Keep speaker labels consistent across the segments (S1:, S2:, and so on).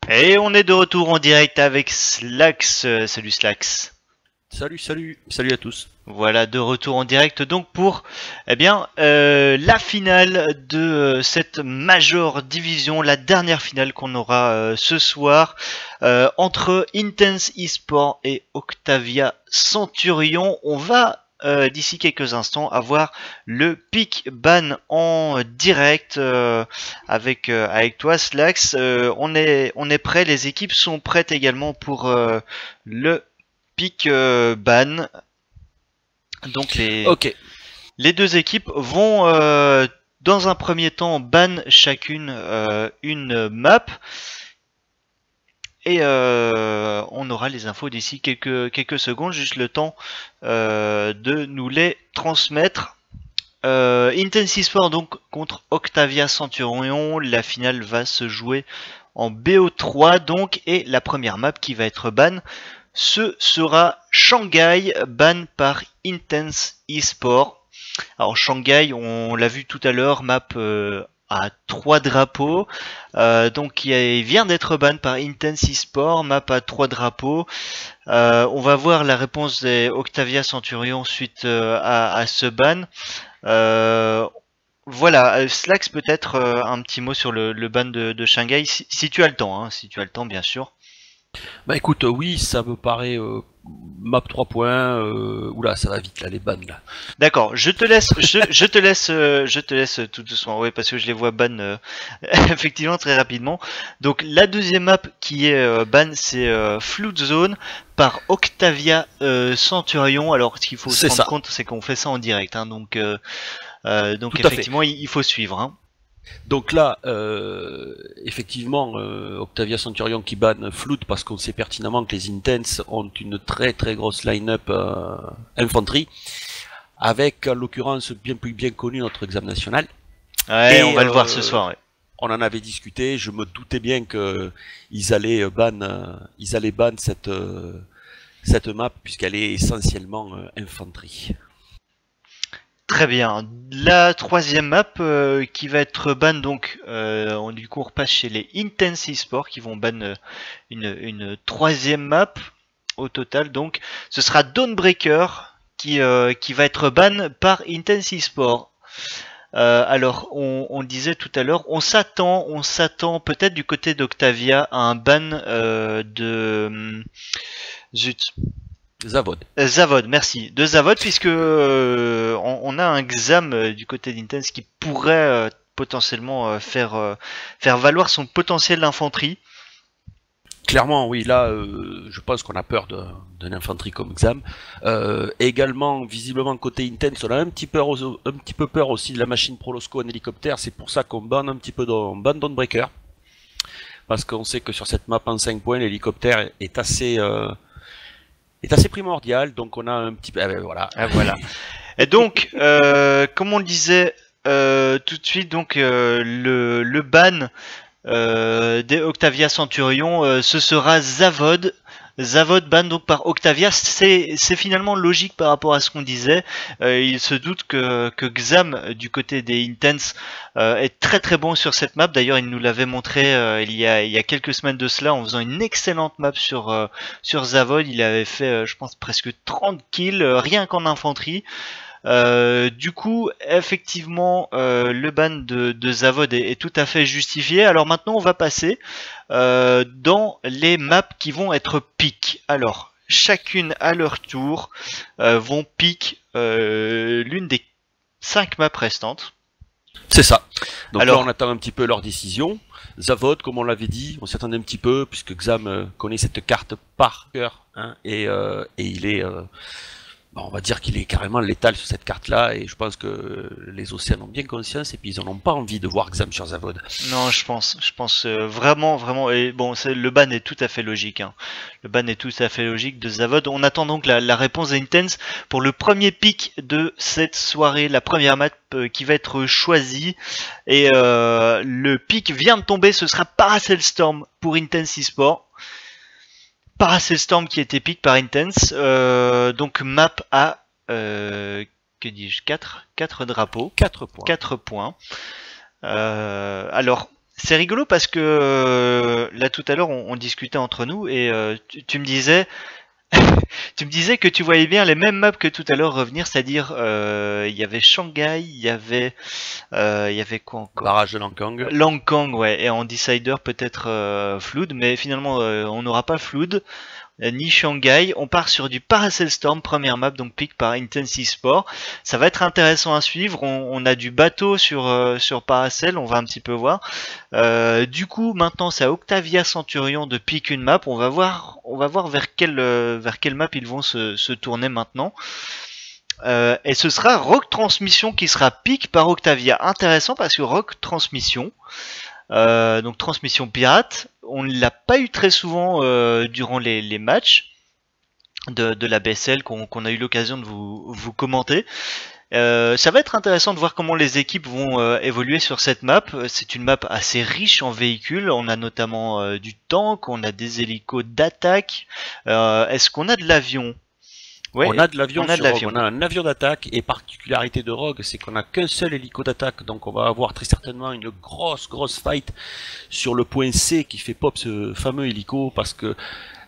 S1: Et on est de retour en direct avec Slax. Salut Slax.
S2: Salut à tous.
S1: Voilà, de retour en direct donc pour la finale de cette Major Division, la dernière finale qu'on aura ce soir entre Intense Esport et Octavia Centurion. On va d'ici quelques instants avoir le pick ban en direct avec toi Slax. On est prêt, les équipes sont prêtes également pour le pick ban. Donc
S2: Ok,
S1: les deux équipes vont dans un premier temps ban chacune une map et on aura les infos d'ici quelques secondes, juste le temps de nous les transmettre. Intense Sport donc contre Octavia Centurion, la finale va se jouer en BO3 donc, et la première map qui va être ban, ce sera Shanghai, ban par Intense Esport. Alors Shanghai, on l'a vu tout à l'heure, map à 3 drapeaux, donc il vient d'être ban par Intense Esport, map à 3 drapeaux. On va voir la réponse des Octavia Centurion suite à ce ban. Euh, voilà, Slax, peut-être un petit mot sur le ban de Shanghai, si tu as le temps, hein, si tu as le temps bien sûr.
S2: bah écoute, oui, ça me paraît map 3 points. Oula, ça va vite là, les bannes là.
S1: D'accord, je te laisse tout doucement, ouais, parce que je les vois ban effectivement très rapidement. Donc la deuxième map qui est ban, c'est Flood Zone par Octavia Centurion. Alors ce qu'il faut se
S2: C'est
S1: rendre
S2: ça,
S1: compte, c'est qu'on fait ça en direct, hein, donc
S2: tout à fait.
S1: effectivement il faut suivre. Hein.
S2: Donc là, effectivement, Octavia Centurion qui banne Flood parce qu'on sait pertinemment que les Intense ont une très très grosse line-up infanterie, avec en l'occurrence bien connu notre examen national.
S1: Ouais, on
S2: Et
S1: va le voir ce soir. Ouais.
S2: on en avait discuté, je me doutais bien que ils allaient ban cette map puisqu'elle est essentiellement infanterie.
S1: Très bien. La troisième map qui va être ban, donc du coup on repasse chez les Intense Esports qui vont ban une troisième map au total. Donc ce sera Dawnbreaker qui va être ban par Intense Esports. Alors on disait tout à l'heure, on s'attend peut-être du côté d'Octavia à un ban zut,
S2: Zavod.
S1: Zavod, merci. De Zavod, puisque on a un Xam du côté d'Intense qui pourrait potentiellement faire valoir son potentiel d'infanterie.
S2: Clairement, oui, là, je pense qu'on a peur d'une infanterie comme Xam. Également, visiblement, côté Intense, on a un petit peu peur aussi de la machine Prolosco en hélicoptère. C'est pour ça qu'on banne un petit peu on banne Dawnbreaker. Parce qu'on sait que sur cette map en 5 points, l'hélicoptère est assez primordial. Donc on a un petit peu... voilà.
S1: Ah, voilà. Et donc, comme on le disait tout de suite, donc le ban des Octavia Centurion, ce sera Zavod. Zavod ban donc par Octavia, c'est finalement logique par rapport à ce qu'on disait. Il se doute que Xam du côté des Intense est très très bon sur cette map. D'ailleurs, il nous l'avait montré il y a quelques semaines de cela en faisant une excellente map sur Zavod. Il avait fait, je pense, presque 30 kills rien qu'en infanterie. Du coup, effectivement, le ban de Zavod est tout à fait justifié. Alors maintenant, on va passer dans les maps qui vont être pick. Alors, chacune à leur tour vont pick l'une des 5 maps restantes.
S2: C'est ça. Donc là, on
S1: Alors,
S2: attend un petit peu leur décision. Zavod, comme on l'avait dit, on s'y attendait un petit peu, puisque Xam connaît cette carte par cœur, hein, et il est... on va dire qu'il est carrément létal sur cette carte-là, et je pense que les Océans ont bien conscience, et puis ils n'en ont pas envie de voir Xam sur Zavod.
S1: non, je pense vraiment, vraiment. Et bon, le ban est tout à fait logique. Hein. Le ban est tout à fait logique de Zavod. On attend donc la réponse d'Intense pour le premier pick de cette soirée, la première map qui va être choisie. Et le pick vient de tomber. Ce sera Paracel Storm pour Intense Esport. Paracel Storm qui était pick par Intense. Donc map à que dis-je, 4 drapeaux,
S2: 4 points.
S1: 4 points. Alors, C'est rigolo parce que là tout à l'heure on discutait entre nous et tu me disais tu me disais que tu voyais bien les mêmes maps que tout à l'heure revenir, c'est-à-dire il y avait Shanghai, il y avait quoi encore?
S2: Barrage de Langkang.
S1: Langkang, ouais, et en Decider peut-être Flood, mais finalement on n'aura pas Flood ni Shanghai. On part sur du Paracel Storm, première map, donc pick par Intense Sport. Ça va être intéressant à suivre. On a du bateau sur Paracel, on va un petit peu voir. Du coup, maintenant, c'est à Octavia Centurion de pick une map. On va voir vers quelle map ils vont se tourner maintenant. Et ce sera Rock Transmission qui sera pick par Octavia. Intéressant parce que Rock Transmission, donc transmission pirate, on ne l'a pas eu très souvent durant les matchs de la BSL qu'on a eu l'occasion de vous commenter. Ça va être intéressant de voir comment les équipes vont évoluer sur cette map. C'est une map assez riche en véhicules. On a notamment du tank, on a des hélicos d'attaque. Est-ce qu'on a de l'avion?
S2: Ouais, on a de l'avion sur Rogue, on a un avion d'attaque, et particularité de Rogue, c'est qu'on a qu'un seul hélico d'attaque, donc on va avoir très certainement une grosse fight sur le point C qui fait pop ce fameux hélico, parce que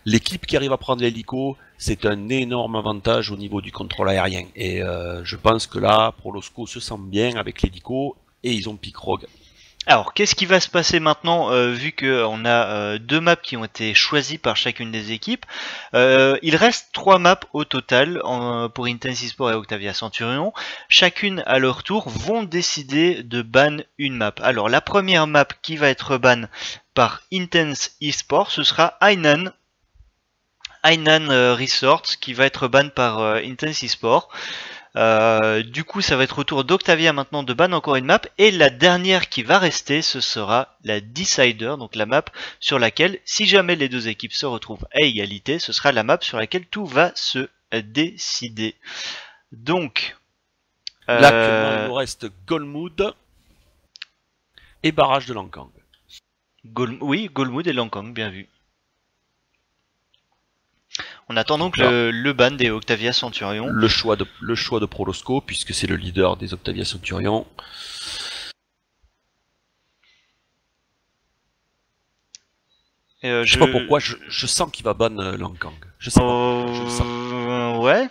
S2: l'équipe qui arrive à prendre l'hélico, c'est un énorme avantage au niveau du contrôle aérien, et je pense que là, Prolosco se sent bien avec l'hélico, et ils ont pick Rogue.
S1: Alors, qu'est-ce qui va se passer maintenant, vu qu'on a deux maps qui ont été choisies par chacune des équipes? Il reste 3 maps au total pour Intense Esport et Octavia Centurion. Chacune, à leur tour, vont décider de ban une map. Alors, la première map qui va être ban par Intense Esport, ce sera Hainan Resort, qui va être ban par Intense Esport. Du coup, ça va être au tour d'Octavia maintenant de ban encore une map. Et la dernière qui va rester, ce sera la Decider, donc la map sur laquelle, si jamais les deux équipes se retrouvent à égalité, ce sera la map sur laquelle tout va se décider. Donc,
S2: là, actuellement, il nous reste Golmood et barrage de Langkang.
S1: Oui, Golmood et Langkang, bien vu. On attend donc le ban des Octavia Centurion.
S2: Le choix de Prolosco, puisque c'est le leader des Octavia Centurion. Je sais pas pourquoi, je sens qu'il va ban Langkang. Je sais pas. Je le sens.
S1: Ouais.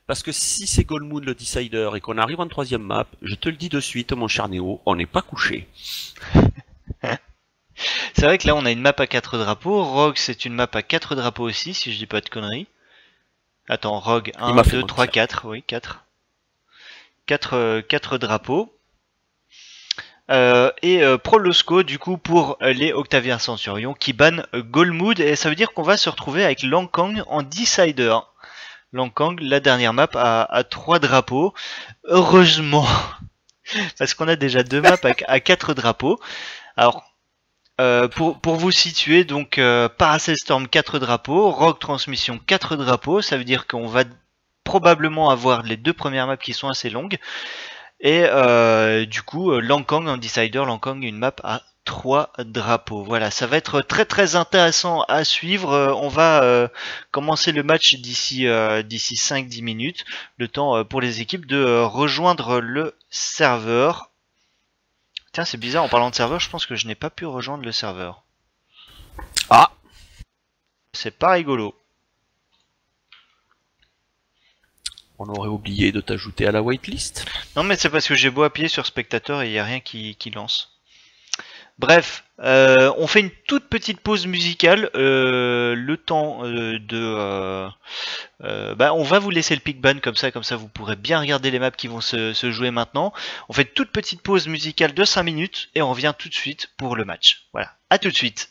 S2: Parce que si c'est Golmoon le Decider et qu'on arrive en 3ème map, je te le dis de suite, mon cher Néo, on n'est pas couché.
S1: C'est vrai que là on a une map à 4 drapeaux. Rogue c'est une map à 4 drapeaux aussi, si je dis pas de conneries. Attends, Rogue 1, 2, 3, 4. Oui, 4. 4 drapeaux. Et Prolosco du coup pour les Octavia Centurion qui bannent Golmood. Et ça veut dire qu'on va se retrouver avec Langkang en Decider. Langkang, la dernière map à 3 drapeaux. Heureusement. Parce qu'on a déjà 2 maps à 4 drapeaux. Alors, pour vous situer, donc Paracel Storm 4 drapeaux, Rogue Transmission 4 drapeaux, ça veut dire qu'on va probablement avoir les 2 premières maps qui sont assez longues. Et du coup, Langkang en Decider, Langkang une map à 3 drapeaux. Voilà, ça va être très intéressant à suivre. On va commencer le match d'ici 5-10 minutes. Le temps pour les équipes de rejoindre le serveur. Tiens, c'est bizarre, en parlant de serveur, je pense que je n'ai pas pu rejoindre le serveur.
S2: Ah!
S1: C'est pas rigolo.
S2: On aurait oublié de t'ajouter à la waitlist.
S1: Non, mais c'est parce que j'ai beau appuyer sur spectateur et il n'y a rien qui lance. Bref, on fait une toute petite pause musicale, le temps on va vous laisser le pick ban comme ça vous pourrez bien regarder les maps qui vont se jouer maintenant. On fait une toute petite pause musicale de 5 minutes et on revient tout de suite pour le match. Voilà, à tout de suite.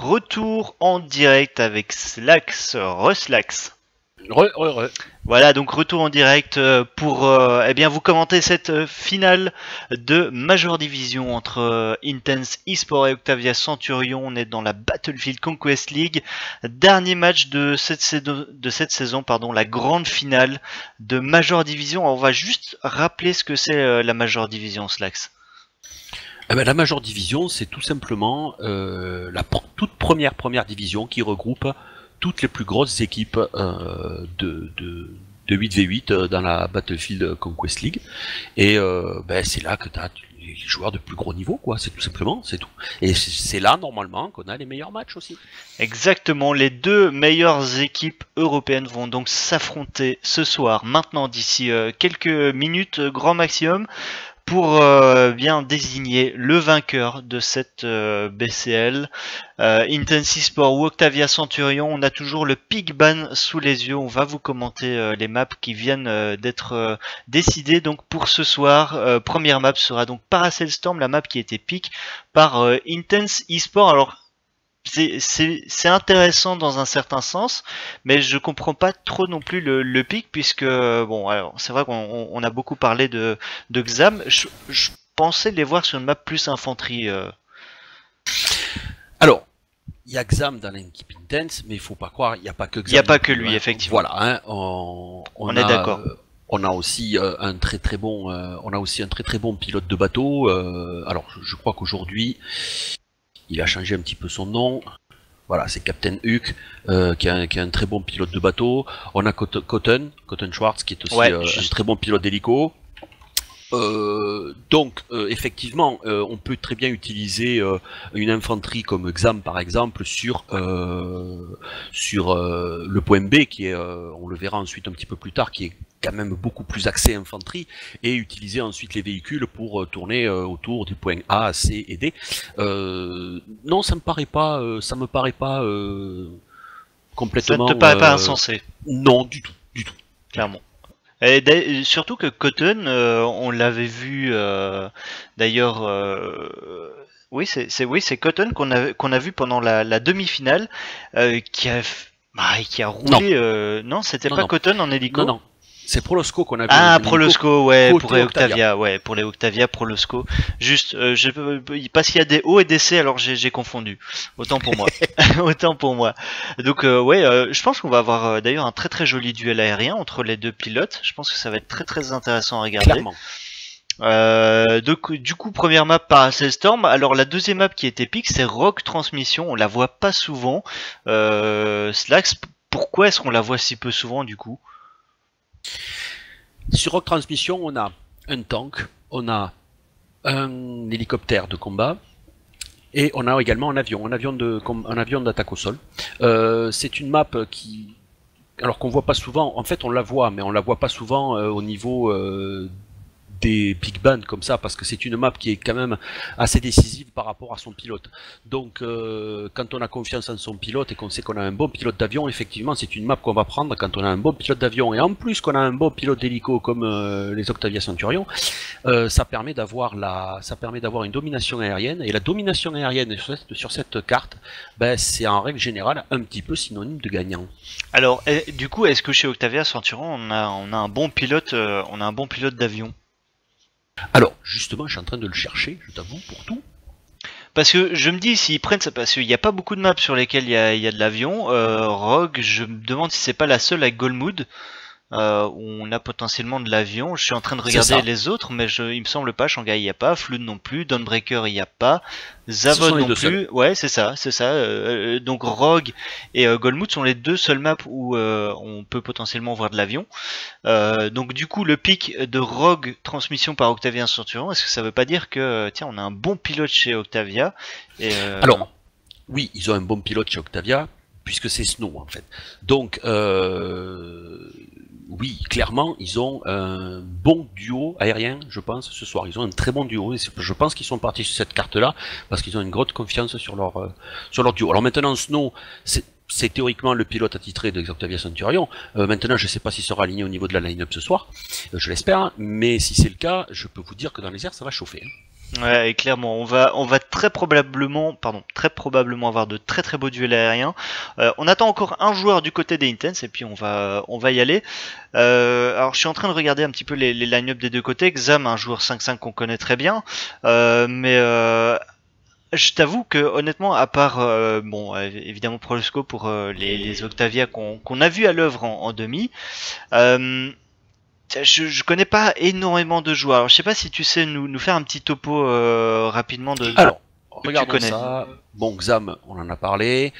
S1: retour en direct avec Slax, Ruslax.
S2: Re.
S1: Voilà, donc retour en direct pour eh bien vous commenter cette finale de Major Division entre Intense Esports et Octavia Centurion. On est dans la Battlefield Conquest League, dernier match de cette saison, la grande finale de Major Division. Alors, on va juste rappeler ce que c'est la Major Division, Slax.
S2: La Major Division, c'est tout simplement la toute première division qui regroupe toutes les plus grosses équipes de 8v8 dans la Battlefield Conquest League. Et c'est là que tu as les joueurs de plus gros niveau, quoi. C'est tout simplement, c'est tout. Et c'est là, normalement, qu'on a les meilleurs matchs aussi.
S1: Exactement, les deux meilleures équipes européennes vont donc s'affronter ce soir, maintenant, d'ici quelques minutes, grand maximum, pour bien désigner le vainqueur de cette BCL. Intense Esports ou Octavia Centurion, on a toujours le pick ban sous les yeux. On va vous commenter les maps qui viennent d'être décidées. Donc pour ce soir, première map sera donc Paracel Storm, la map qui a été pick par Intense Esports. Alors c'est intéressant dans un certain sens, mais je comprends pas trop non plus le pic, puisque bon, alors c'est vrai qu'on a beaucoup parlé de Xam. Je pensais les voir sur une map plus infanterie.
S2: Alors, il y a Xam dans l'équipe Intense, mais il faut pas croire, il n'y a pas que Xam.
S1: Il n'y a pas que lui, effectivement.
S2: Voilà, hein, on
S1: est d'accord.
S2: On a aussi un très très bon pilote de bateau. Alors, je crois qu'aujourd'hui, il a changé un petit peu son nom. Voilà, c'est Captain Huck, qui est un très bon pilote de bateau. On a Cotton Schwartz, qui est aussi un très bon pilote d'hélico. Effectivement, on peut très bien utiliser une infanterie comme Xam par exemple sur le point B, qui est, on le verra ensuite un petit peu plus tard, qui est quand même beaucoup plus axé infanterie, et utiliser ensuite les véhicules pour tourner autour du point A, C et D. Non, ça me paraît pas complètement.
S1: Ça ne te paraît pas insensé?
S2: Non, du tout.
S1: Clairement. Et surtout que Cotton, on l'avait vu d'ailleurs. Oui, c'est Cotton qu'on a vu pendant la demi-finale, qui a roulé. Non, c'était pas Cotton en hélico.
S2: Non. C'est Prolosco qu'on a vu.
S1: Ah, Prolosco, ouais, pour les Octavia, pour les Octavia, Prolosco. Juste, parce qu'il y a des O et des C, alors j'ai confondu. Autant pour moi. Autant pour moi. Donc, je pense qu'on va avoir d'ailleurs un très très joli duel aérien entre les deux pilotes. Je pense que ça va être très très intéressant à regarder.
S2: Clairement.
S1: Donc, du coup, première map Paracel Storm. Alors, la deuxième map qui est épique, c'est Rogue Transmission. On la voit pas souvent. Slax, pourquoi est-ce qu'on la voit si peu souvent, du coup?
S2: Sur Rogue Transmission, on a un tank, on a un hélicoptère de combat, et on a également un avion d'attaque au sol. C'est une map alors qu'on voit pas souvent. En fait, on la voit, mais on la voit pas souvent au niveau des big bands comme ça, parce que c'est une map qui est quand même assez décisive par rapport à son pilote. Donc quand on a confiance en son pilote et qu'on sait qu'on a un bon pilote d'avion, effectivement c'est une map qu'on va prendre quand on a un bon pilote d'avion, et en plus qu'on a un bon pilote d'hélico comme les Octavia Centurion. Ça permet d'avoir une domination aérienne, et la domination aérienne sur cette carte, c'est en règle générale un petit peu synonyme de gagnant.
S1: Alors du coup, est-ce que chez Octavia Centurion on a un bon pilote d'avion?
S2: Alors, justement, je suis en train de le chercher, je t'avoue, pour tout.
S1: Parce que je me dis, s'ils prennent ça, parce qu'il n'y a pas beaucoup de maps sur lesquelles il y a de l'avion. Rogue, je me demande si c'est pas la seule avec Golmood, où on a potentiellement de l'avion. Je suis en train de regarder les autres, mais il me semble pas. Shanghai, il n'y a pas. Flood non plus. Dawnbreaker, il n'y a pas. Zavod non plus. Ouais, c'est ça. Donc Rogue et Golmood sont les deux seules maps où on peut potentiellement voir de l'avion. Donc du coup, le pic de Rogue Transmission par Octavia Centurion, est-ce que ça veut pas dire que tiens, on a un bon pilote chez Octavia?
S2: Alors, oui, ils ont un bon pilote chez Octavia, puisque c'est Snow en fait. Donc oui, clairement, ils ont un bon duo aérien, je pense, ce soir. Ils ont un très bon duo, et je pense qu'ils sont partis sur cette carte-là, parce qu'ils ont une grosse confiance sur leur duo. Alors maintenant, Snow, c'est théoriquement le pilote attitré de Octavia Centurion. Maintenant, je ne sais pas s'il sera aligné au niveau de la line-up ce soir, je l'espère, mais si c'est le cas, je peux vous dire que dans les airs, ça va chauffer.
S1: Ouais, et clairement, on va très probablement avoir de très très beaux duels aériens. On attend encore un joueur du côté des Intense et puis on va y aller. Alors, je suis en train de regarder un petit peu les line-up des deux côtés. Xam, un joueur 5-5 qu'on connaît très bien, mais je t'avoue que honnêtement, à part évidemment Prolosco pour les Octavia qu'on a vu à l'œuvre en demi. Euh, je connais pas énormément de joueurs. Alors, je sais pas si tu sais nous faire un petit topo rapidement de
S2: Alors,
S1: que tu
S2: regardons
S1: connais.
S2: ça. Bon, Xam, on en a parlé.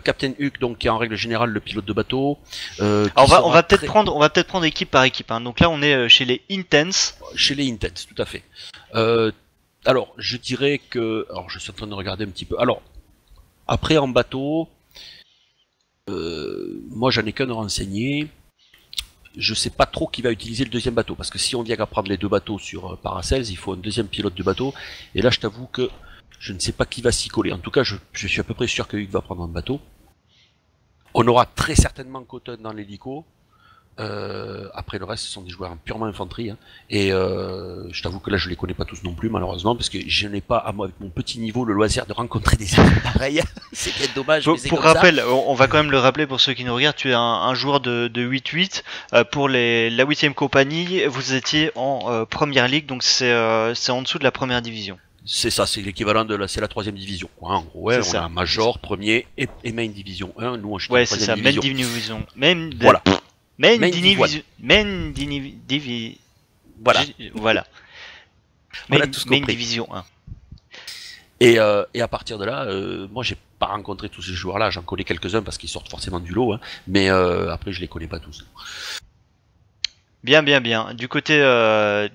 S2: Captain Hook, donc qui est en règle générale le pilote de bateau.
S1: Alors,
S2: Qui
S1: on va
S2: sera
S1: peut-être prendre équipe par équipe, hein. Donc là, on est chez les Intense.
S2: chez les Intense, tout à fait. Euh, alors, je dirais que, alors je suis en train de regarder un petit peu. Alors, après en bateau, moi j'en ai qu'un de renseigné. Je sais pas trop qui va utiliser le deuxième bateau, parce que si on vient qu'à prendre les deux bateaux sur Paracels, il faut un deuxième pilote de bateau. Et là, je t'avoue que je ne sais pas qui va s'y coller. En tout cas, je suis à peu près sûr que Hugues va prendre un bateau. On aura très certainement Cotton dans l'hélico. Après le reste, ce sont des joueurs en purement infanterie, hein. Et je t'avoue que là, je les connais pas tous non plus, malheureusement, parce que je n'ai pas, à moi, avec mon petit niveau, le loisir de rencontrer des équipes pareilles. C'est peut-être dommage, mais c'est
S1: Pour
S2: comme ça.
S1: rappel, on va quand même le rappeler pour ceux qui nous regardent, tu es un joueur de 8-8. Pour la 8ème compagnie, vous étiez en première ligue, donc c'est en dessous de la première division.
S2: C'est ça, c'est l'équivalent c'est la troisième division, quoi. En gros, ouais,
S1: C'est
S2: on
S1: ça.
S2: a Major, premier et Main Division 1. Nous, on chute en
S1: Ouais, c'est
S2: troisième
S1: ça, main
S2: division.
S1: division.
S2: Voilà.
S1: Main
S2: Main
S1: division. Main division.
S2: Voilà.
S1: Voilà.
S2: On
S1: Main,
S2: a tous
S1: main
S2: compris.
S1: division 1.
S2: Et à partir de là, moi j'ai pas rencontré tous ces joueurs-là, j'en connais quelques-uns parce qu'ils sortent forcément du lot, hein, mais après je les connais pas tous.
S1: Bien, bien, bien. Du côté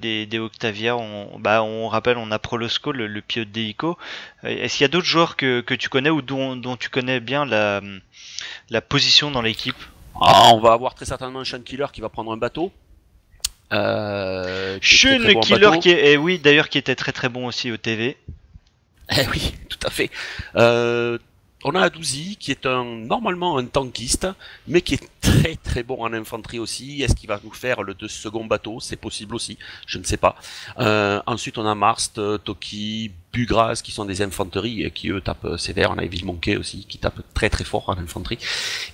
S1: des Octavia, on rappelle, on a Prolosco, le pilote d'hélico. Est-ce qu'il y a d'autres joueurs que tu connais ou dont tu connais bien la position dans l'équipe?
S2: Ah, on va avoir très certainement un Sean Killer qui va prendre un bateau. Qui est très,
S1: Sean
S2: très bon en
S1: Killer
S2: bateau.
S1: oui, d'ailleurs, qui était très très bon aussi au TV.
S2: Eh oui, tout à fait. On a Adouzi qui est normalement un tankiste, mais qui est très très bon en infanterie aussi. Est-ce qu'il va nous faire le second bateau? C'est possible aussi, je ne sais pas. Ensuite on a Marst, Toki, Bugras qui sont des infanteries et qui eux tapent sévère. On a Villemonquet aussi qui tape très très fort en infanterie.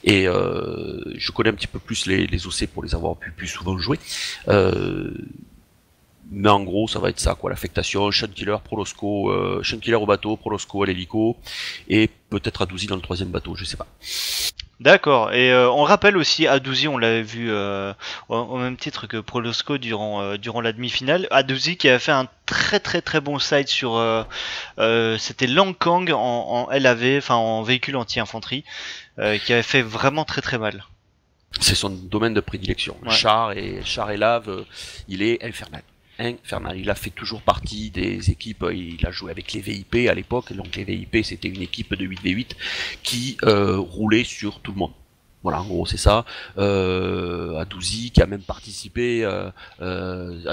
S2: Et je connais un petit peu plus les OC pour les avoir pu plus souvent jouer. Mais en gros, ça va être ça, quoi, l'affectation, Sean Killer, Prolosco, Sean Killer au bateau, Prolosco à l'hélico, et peut-être Adouzi dans le troisième bateau, je sais pas.
S1: D'accord. Et on rappelle aussi, Adouzi, on l'avait vu au même titre que Prolosco durant la demi-finale. Adouzi qui a fait un très très très bon side sur c'était Langkang en LAV, enfin en véhicule anti-infanterie, qui avait fait vraiment très très mal.
S2: C'est son domaine de prédilection.
S1: Ouais.
S2: Char et lave, il est infernal. Infernal. Il a fait toujours partie des équipes, il a joué avec les VIP à l'époque, donc les VIP c'était une équipe de 8v8 qui roulait sur tout le monde. Voilà, en gros c'est ça. Adouzi qui a même participé à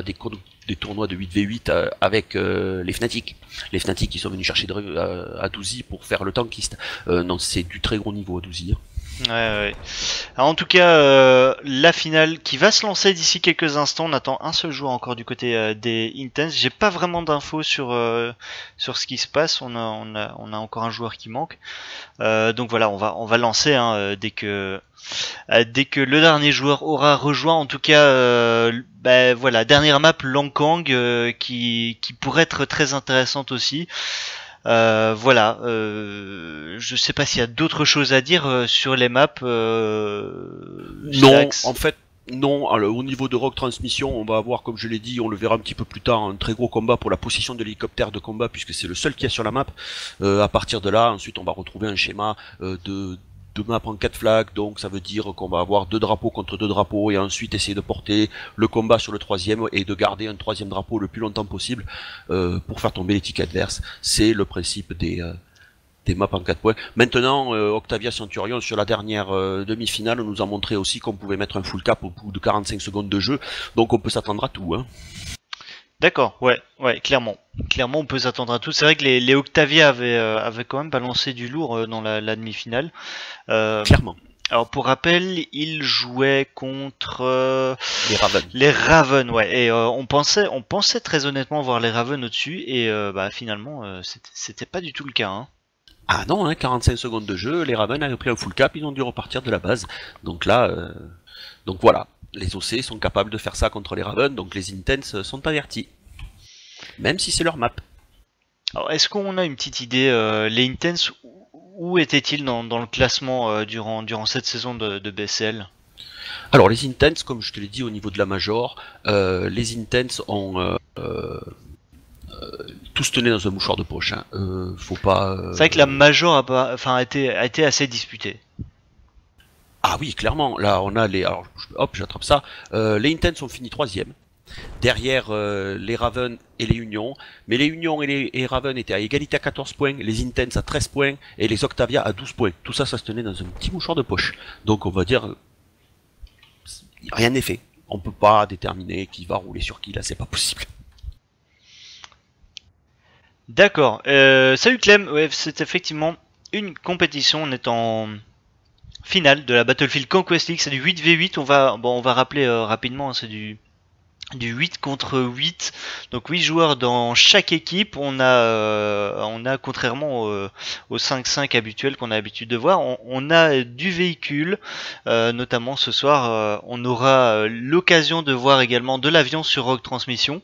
S2: des tournois de 8v8 avec les Fnatic. Les Fnatic qui sont venus chercher Adouzi pour faire le tankiste. Non, c'est du très gros niveau Adouzi. Hein.
S1: Ouais, ouais. Alors, en tout cas, la finale qui va se lancer d'ici quelques instants. On attend un seul joueur encore du côté des Intense. J'ai pas vraiment d'infos sur ce qui se passe. On a encore un joueur qui manque. Donc voilà, on va lancer hein, dès que le dernier joueur aura rejoint. En tout cas, voilà, dernière map Langkang qui pourrait être très intéressante aussi. Voilà, je sais pas s'il y a d'autres choses à dire sur les maps.
S2: Non, en fait, non. Alors, au niveau de Rock Transmission, on va avoir, comme je l'ai dit, on le verra un petit peu plus tard, un très gros combat pour la possession de l'hélicoptère de combat, puisque c'est le seul qu'il y a sur la map. À partir de là, ensuite, on va retrouver un schéma de map en 4 flags, donc ça veut dire qu'on va avoir 2 drapeaux contre 2 drapeaux, et ensuite essayer de porter le combat sur le troisième, et de garder un troisième drapeau le plus longtemps possible, pour faire tomber l'étiquette adverse. C'est le principe des maps en 4 points. Maintenant, Octavia Centurion, sur la dernière demi-finale, nous a montré aussi qu'on pouvait mettre un full cap au bout de 45 secondes de jeu, donc on peut s'attendre à tout. Hein.
S1: D'accord, ouais, clairement. Clairement, on peut s'attendre à tout. C'est vrai que les Octavia avaient quand même balancé du lourd dans la demi-finale.
S2: Clairement.
S1: Alors pour rappel, il jouait contre
S2: Les Ravens.
S1: les Ravens, ouais. Et on pensait très honnêtement voir les Ravens au-dessus, et bah finalement, c'était pas du tout le cas. Hein.
S2: Ah non, hein, 45 secondes de jeu, les Ravens avaient pris un full cap, ils ont dû repartir de la base. Donc là, donc voilà, les OC sont capables de faire ça contre les Ravens, donc les Intense sont avertis. Même si c'est leur map.
S1: Alors est-ce qu'on a une petite idée, les Intense, où étaient-ils dans le classement durant cette saison de BCL?
S2: Alors les Intense, comme je te l'ai dit au niveau de la Major, les Intense ont tous tenus dans un mouchoir de poche. Hein. Faut pas.
S1: C'est vrai que la Major a été assez disputée.
S2: Ah oui, clairement. Là, on a les. Alors, hop, j'attrape ça. Les Intense ont fini 3e. Derrière les Ravens et les Unions. Mais les Unions et les Ravens étaient à égalité à 14 points, les Intense à 13 points et les Octavia à 12 points. Tout ça, ça se tenait dans un petit mouchoir de poche. Donc on va dire, rien n'est fait. On peut pas déterminer qui va rouler sur qui, là, c'est pas possible.
S1: D'accord. Salut Clem, ouais, c'est effectivement une compétition. On est en finale de la Battlefield Conquest League. C'est du 8v8. On va rappeler rapidement, hein, c'est du 8 contre 8, donc 8 joueurs dans chaque équipe. On a contrairement au 5-5 habituel qu'on a l'habitude de voir, on a du véhicule, notamment ce soir, on aura l'occasion de voir également de l'avion sur Rogue Transmission,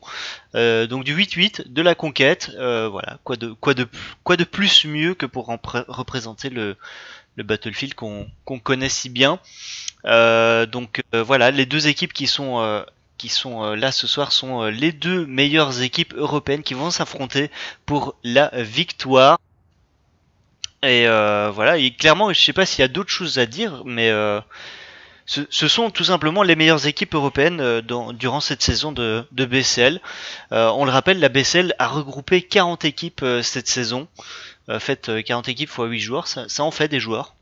S1: donc du 8-8, de la conquête, voilà, quoi de plus mieux que pour représenter le Battlefield qu'on connaît si bien. Donc voilà, les deux équipes qui sont là ce soir sont les deux meilleures équipes européennes qui vont s'affronter pour la victoire. Et voilà, et clairement, je sais pas s'il y a d'autres choses à dire, mais ce sont tout simplement les meilleures équipes européennes durant cette saison de BCL. On le rappelle, la BCL a regroupé 40 équipes cette saison. Faites 40 équipes x 8 joueurs, ça en fait des joueurs.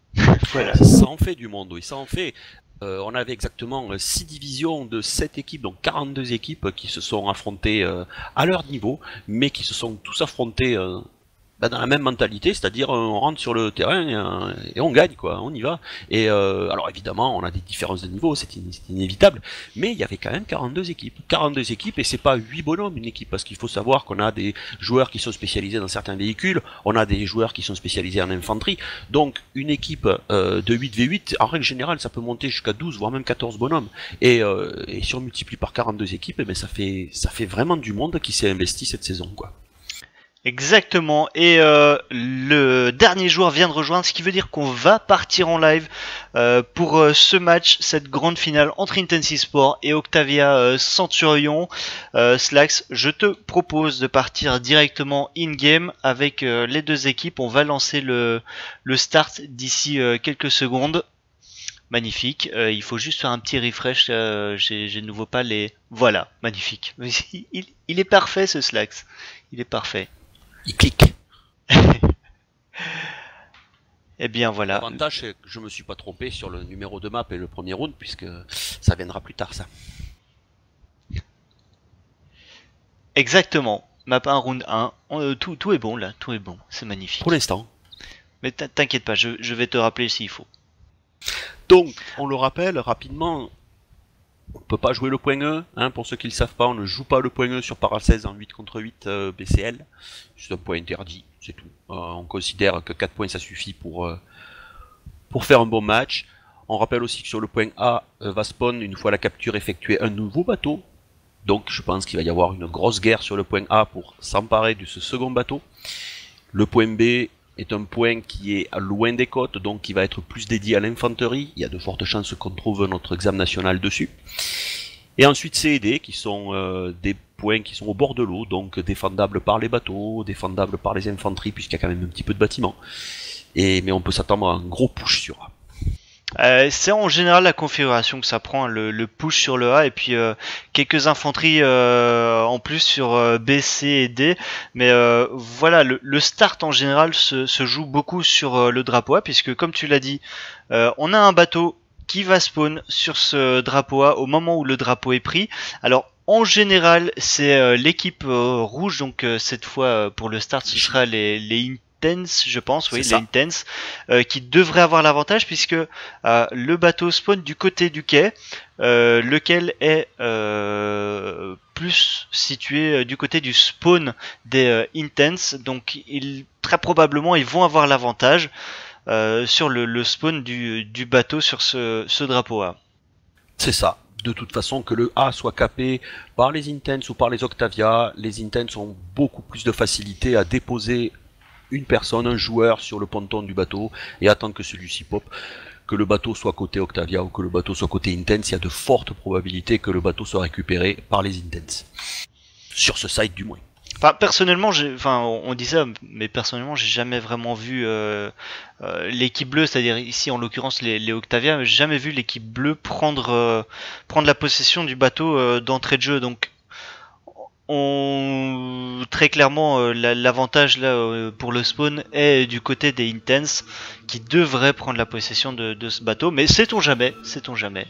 S2: Voilà. Ça en fait du monde, oui, ça en fait. On avait exactement 6 divisions de 7 équipes, donc 42 équipes qui se sont affrontées à leur niveau, mais qui se sont tous affrontées dans la même mentalité, c'est-à-dire on rentre sur le terrain et on gagne, quoi, on y va. Et alors évidemment, on a des différences de niveau, c'est inévitable, mais il y avait quand même 42 équipes. 42 équipes, et c'est pas 8 bonhommes une équipe, parce qu'il faut savoir qu'on a des joueurs qui sont spécialisés dans certains véhicules, on a des joueurs qui sont spécialisés en infanterie, donc une équipe de 8v8, en règle générale, ça peut monter jusqu'à 12, voire même 14 bonhommes. Et si on multiplie par 42 équipes, eh ben ça fait vraiment du monde qui s'est investi cette saison, quoi.
S1: Exactement, et le dernier joueur vient de rejoindre, ce qui veut dire qu'on va partir en live pour ce match, cette grande finale entre Intense Sport et Octavia Centurion. Slax, je te propose de partir directement in-game avec les deux équipes. On va lancer le start d'ici quelques secondes. Magnifique, il faut juste faire un petit refresh, j'ai de nouveau pas les... Voilà, magnifique. Il est parfait ce Slax, il est parfait.
S2: Il clique.
S1: Et bien voilà.
S2: L'avantage, c'est que je me suis pas trompé sur le numéro de map et le premier round, puisque ça viendra plus tard, ça.
S1: Exactement. Map 1, round 1. Tout est bon là, tout est bon. C'est magnifique.
S2: Pour l'instant.
S1: Mais t'inquiète pas, je vais te rappeler s'il faut.
S2: Donc, on le rappelle rapidement, on peut pas jouer le point E, hein, pour ceux qui le savent pas, on ne joue pas le point E sur Para 16 en 8 contre 8 BCL. C'est un point interdit, c'est tout. On considère que 4 points ça suffit pour faire un bon match. On rappelle aussi que sur le point A va spawn, une fois la capture effectuée, un nouveau bateau. Donc je pense qu'il va y avoir une grosse guerre sur le point A pour s'emparer de ce second bateau. Le point B est un point qui est loin des côtes, donc qui va être plus dédié à l'infanterie. Il y a de fortes chances qu'on trouve notre examen national dessus. Et ensuite C et D, qui sont des points qui sont au bord de l'eau, donc défendables par les bateaux, défendables par les infanteries, puisqu'il y a quand même un petit peu de bâtiments. Mais on peut s'attendre à un gros push sur A.
S1: C'est en général la configuration que ça prend, le push sur le A et puis quelques infanteries en plus sur B, C et D. Mais voilà, le start en général se joue beaucoup sur le drapeau A, puisque comme tu l'as dit, on a un bateau qui va spawn sur ce drapeau A au moment où le drapeau est pris. Alors en général c'est l'équipe rouge, donc cette fois pour le start ce sera les Intense, je pense, oui,
S2: C'est
S1: les
S2: ça.
S1: Intense, qui devraient avoir l'avantage puisque le bateau spawn du côté du quai, lequel est plus situé du côté du spawn des Intense, donc très probablement ils vont avoir l'avantage sur le spawn du bateau sur ce drapeau A.
S2: C'est ça. De toute façon, que le A soit capé par les Intense ou par les Octavia, les Intense ont beaucoup plus de facilité à déposer une personne, un joueur sur le ponton du bateau et attendre que celui-ci pop. Que le bateau soit côté Octavia ou que le bateau soit côté Intense, il y a de fortes probabilités que le bateau soit récupéré par les Intense. Sur ce site du moins.
S1: Enfin, personnellement, on dit ça, mais personnellement, j'ai jamais vraiment vu l'équipe bleue, c'est-à-dire ici en l'occurrence les Octavia, mais j'ai jamais vu l'équipe bleue prendre la possession du bateau d'entrée de jeu. Donc, très clairement, l'avantage là pour le spawn est du côté des Intense qui devraient prendre la possession de ce bateau, mais sait-on jamais, sait-on jamais.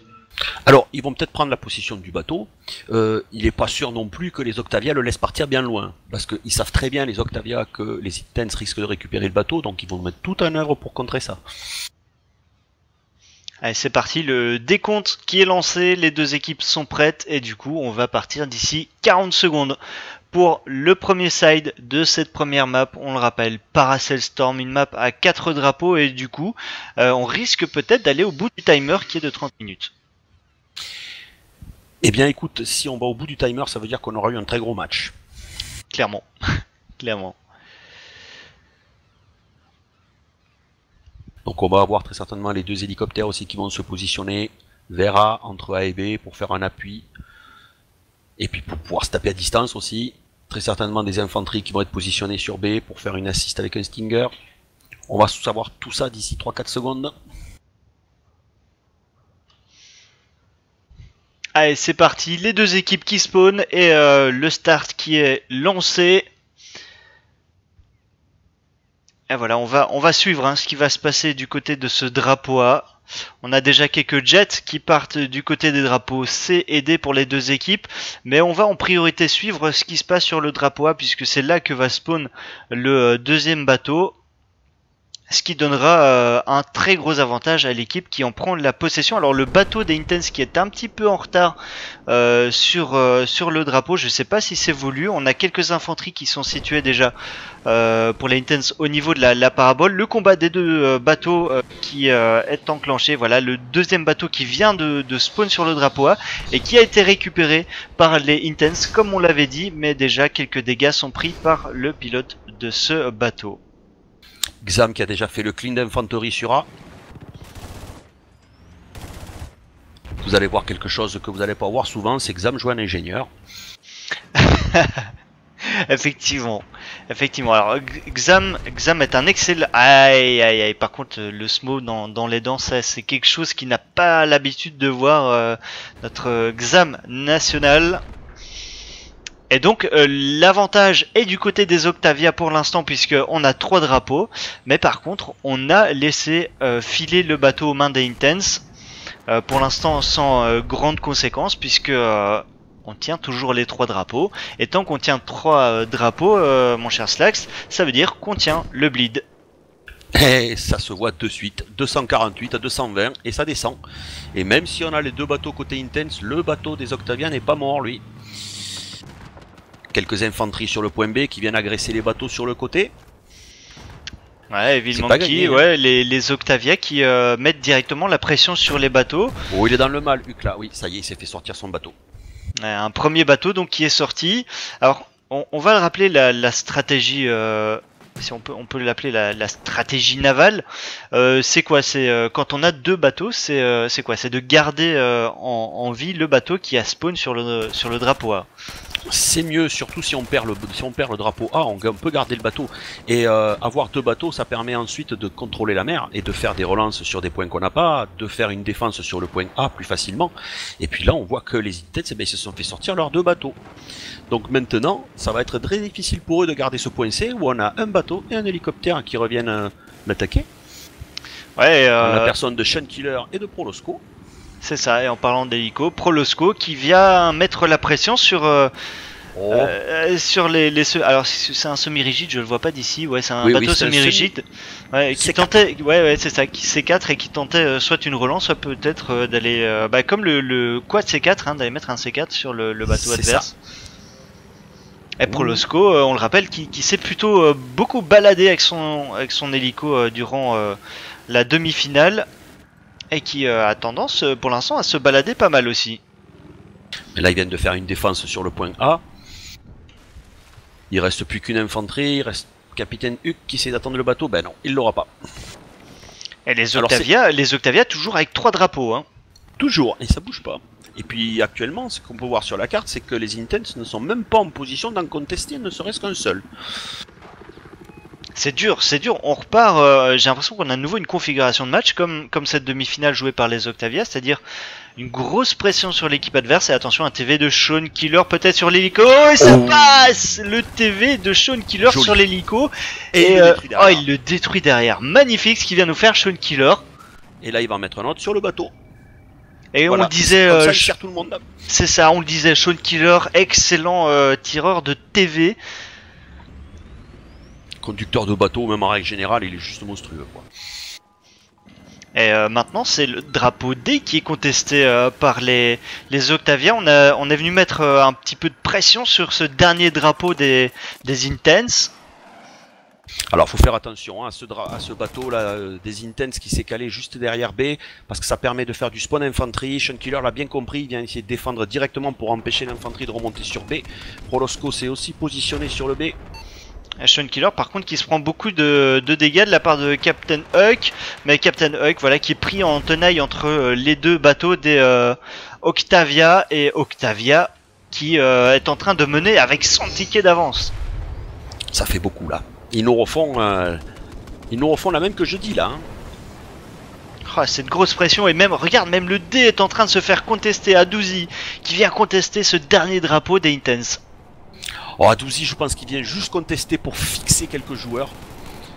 S2: Alors, ils vont peut-être prendre la possession du bateau. Il n'est pas sûr non plus que les Octavia le laissent partir bien loin. Parce qu'ils savent très bien, les Octavia, que les Intense risquent de récupérer le bateau. Donc, ils vont mettre tout en œuvre pour contrer ça.
S1: Allez, c'est parti. Le décompte qui est lancé. Les deux équipes sont prêtes. Et du coup, on va partir d'ici 40 secondes. Pour le premier side de cette première map, on le rappelle, Paracel Storm, une map à 4 drapeaux. Et du coup, on risque peut-être d'aller au bout du timer qui est de 30 minutes.
S2: Eh bien écoute, si on va au bout du timer, ça veut dire qu'on aura eu un très gros match.
S1: Clairement. Clairement.
S2: Donc on va avoir très certainement les deux hélicoptères aussi qui vont se positionner vers A, entre A et B, pour faire un appui. Et puis pour pouvoir se taper à distance aussi. Très certainement des infanteries qui vont être positionnées sur B pour faire une assist avec un Stinger. On va savoir tout ça d'ici 3-4 secondes.
S1: Allez, c'est parti, les deux équipes qui spawnent et le start qui est lancé. Et voilà, on va suivre ce qui va se passer du côté de ce drapeau A. On a déjà quelques jets qui partent du côté des drapeaux C et D pour les deux équipes, mais on va en priorité suivre ce qui se passe sur le drapeau A puisque c'est là que va spawn le deuxième bateau. Ce qui donnera un très gros avantage à l'équipe qui en prend la possession. Alors le bateau des Intense qui est un petit peu en retard sur le drapeau, je ne sais pas si c'est voulu. On a quelques infanteries qui sont situées déjà pour les Intense au niveau de la parabole. Le combat des deux bateaux qui est enclenché. Voilà le deuxième bateau qui vient de spawn sur le drapeau A et qui a été récupéré par les Intense comme on l'avait dit. Mais déjà quelques dégâts sont pris par le pilote de ce bateau.
S2: Xam qui a déjà fait le clean d'infanterie sur A. Vous allez voir quelque chose que vous n'allez pas voir souvent, c'est que Xam joue un ingénieur.
S1: Effectivement. Alors Xam est un excellent. Aïe. Par contre, le smo dans les dents, ça c'est quelque chose qui n'a pas l'habitude de voir notre Xam national. Et donc l'avantage est du côté des Octavia pour l'instant puisqu'on a 3 drapeaux. Mais par contre on a laissé filer le bateau aux mains des Intense. Pour l'instant sans grande conséquence puisque on tient toujours les 3 drapeaux. Et tant qu'on tient 3 drapeaux mon cher Slax, ça veut dire qu'on tient le bleed.
S2: Et ça se voit de suite, 248 à 220 et ça descend. Et même si on a les deux bateaux côté Intense, le bateau des Octavia n'est pas mort lui. Quelques infanteries sur le point B qui viennent agresser les bateaux sur le côté.
S1: Ouais, Vilmonkey, ouais, les Octavia qui mettent directement la pression sur les bateaux.
S2: Oh, il est dans le mal, Ukla, oui, ça y est, il s'est fait sortir son bateau.
S1: Un premier bateau donc qui est sorti. Alors, on va le rappeler la stratégie, si on peut l'appeler la stratégie navale. C'est quoi? C'est quand on a 2 bateaux, c'est quoi? C'est de garder en vie le bateau qui a spawn sur le drapeau A.
S2: C'est mieux, surtout si on perd le drapeau A, on peut garder le bateau. Et avoir 2 bateaux, ça permet ensuite de contrôler la mer et de faire des relances sur des points qu'on n'a pas, de faire une défense sur le point A plus facilement. Et puis là, on voit que les Intense, ils se sont fait sortir leurs 2 bateaux. Donc maintenant, ça va être très difficile pour eux de garder ce point C où on a un bateau et un hélicoptère qui reviennent l'attaquer.
S1: Ouais,
S2: la personne de Shunkiller et de Prolosco.
S1: C'est ça, et en parlant d'hélico, Prolosco qui vient mettre la pression sur
S2: Oh.
S1: Sur alors c'est un semi-rigide, je le vois pas d'ici. Ouais, c'est un
S2: Oui,
S1: bateau
S2: c'est un
S1: semi-rigide. Ouais, qui
S2: C4.
S1: tentait, ouais, c'est ça, C4 et qui tentait soit une relance, soit peut-être d'aller, comme le quad C4, hein, d'aller mettre un C4 sur le bateau
S2: C'est ça.
S1: adverse. Et Prolosco, on le rappelle, qui s'est plutôt beaucoup baladé avec son hélico durant la demi-finale et qui a tendance pour l'instant à se balader pas mal aussi.
S2: Mais là, ils viennent de faire une défense sur le point A. Il reste plus qu'une infanterie, il reste capitaine Huck qui essaie d'attendre le bateau. Ben non, il l'aura pas.
S1: Et les Octavia toujours avec 3 drapeaux. Hein.
S2: Toujours, et ça bouge pas. Et puis actuellement, ce qu'on peut voir sur la carte, c'est que les Intense ne sont même pas en position d'en contester ne serait-ce qu'un seul.
S1: C'est dur. On repart. J'ai l'impression qu'on a de nouveau une configuration de match comme cette demi-finale jouée par les Octavia, c'est-à-dire une grosse pression sur l'équipe adverse. Et attention, un TV de Sean Killer peut-être sur l'hélico. Et ça passe. Le TV de Sean Killer
S2: Joli.
S1: sur l'hélico.
S2: Et
S1: il le détruit derrière. Magnifique ce qu'il vient nous faire Sean Killer.
S2: Et là, il va en mettre un autre sur le bateau.
S1: Et
S2: voilà.
S1: on le disait,
S2: comme ça, il sert tout le monde là.
S1: C'est ça, on le disait, Sean Killer, excellent tireur de TV.
S2: Conducteur de bateau, même en règle générale, il est juste monstrueux, quoi.
S1: Et maintenant, c'est le drapeau D qui est contesté par les Octavia. On est venu mettre un petit peu de pression sur ce dernier drapeau des Intense.
S2: Alors, faut faire attention hein, à ce bateau-là des Intense qui s'est calé juste derrière B, parce que ça permet de faire du spawn infanterie. Sean Killer l'a bien compris, il vient essayer de défendre directement pour empêcher l'infanterie de remonter sur B. Prolosco s'est aussi positionné sur le B.
S1: Sean Killer par contre qui se prend beaucoup de dégâts de la part de Captain Huck, mais Captain Huck voilà qui est pris en tenaille entre les deux bateaux des Octavia, et Octavia qui est en train de mener avec 100 tickets d'avance.
S2: Ça fait beaucoup là. Ils nous refont la même que jeudi là. Hein.
S1: Oh, c'est une grosse pression et même regarde, même le D est en train de se faire contester à Douzi qui vient contester ce dernier drapeau des Intense.
S2: Oh, Adouzi, je pense qu'il vient juste contester pour fixer quelques joueurs.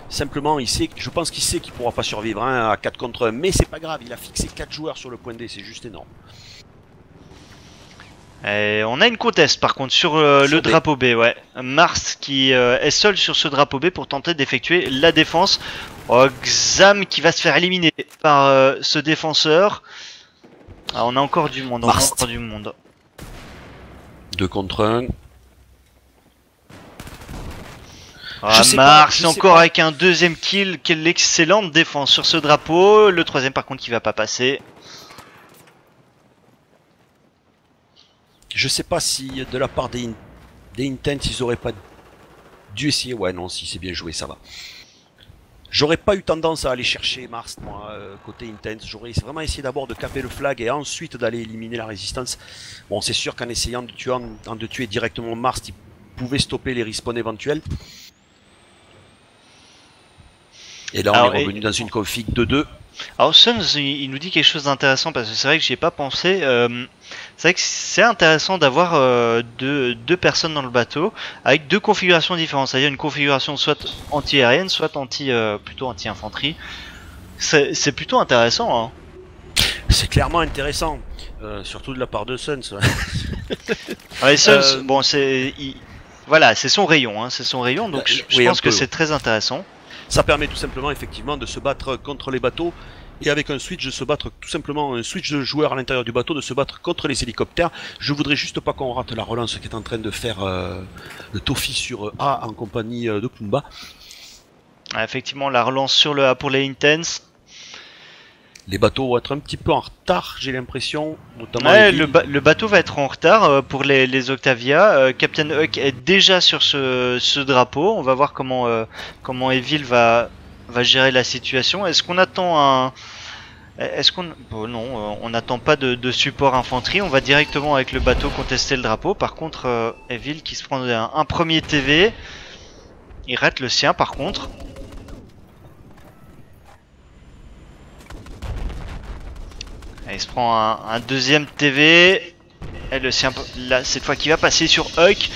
S2: Simplement, je pense qu'il sait qu'il pourra pas survivre hein, à 4 contre 1, mais c'est pas grave, il a fixé 4 joueurs sur le point D, c'est juste énorme.
S1: Et on a une conteste par contre sur le drapeau B, ouais. Mars qui est seul sur ce drapeau B pour tenter d'effectuer la défense. Oh, Xam qui va se faire éliminer par ce défenseur. Ah, on a encore du monde,
S2: Mars. 2 contre 1.
S1: Ah, Mars encore avec un deuxième kill, quelle excellente défense sur ce drapeau. Le troisième par contre qui va pas passer.
S2: Je sais pas si de la part des Intense ils auraient pas dû essayer. Ouais non, si c'est bien joué, ça va. J'aurais pas eu tendance à aller chercher Mars moi côté Intense. J'aurais vraiment essayé d'abord de caper le flag et ensuite d'aller éliminer la résistance. Bon c'est sûr qu'en essayant de tuer directement Mars, il pouvait stopper les respawns éventuels. Et là on est revenu dans une config 2-2.
S1: Alors Suns il nous dit quelque chose d'intéressant parce que c'est vrai que j'y ai pas pensé. C'est vrai que c'est intéressant d'avoir deux personnes dans le bateau avec deux configurations différentes, c'est-à-dire une configuration soit anti-aérienne, soit plutôt anti-infanterie. C'est plutôt intéressant. Hein.
S2: C'est clairement intéressant, surtout de la part de Suns.
S1: Ouais, Suns, bon voilà, c'est son rayon, hein, c'est son rayon, donc je pense que c'est très intéressant.
S2: Ça permet tout simplement effectivement de se battre contre les bateaux et avec un switch de se battre tout simplement un switch de joueurs à l'intérieur du bateau de se battre contre les hélicoptères. Je voudrais juste pas qu'on rate la relance qui est en train de faire le Tofi sur A en compagnie de Kumba.
S1: Effectivement la relance sur le A pour les Intense.
S2: Les bateaux vont être un petit peu en retard, j'ai l'impression.
S1: Ouais, le bateau va être en retard pour les Octavia. Captain Huck est déjà sur ce drapeau. On va voir comment Evil va gérer la situation. Est-ce qu'on attend bon, non, on n'attend pas de support infanterie. On va directement avec le bateau contester le drapeau. Par contre, Evil qui se prend un premier TV. Il rate le sien par contre. Il se prend un deuxième TV. Et le sien, là, cette fois qui va passer sur Huck.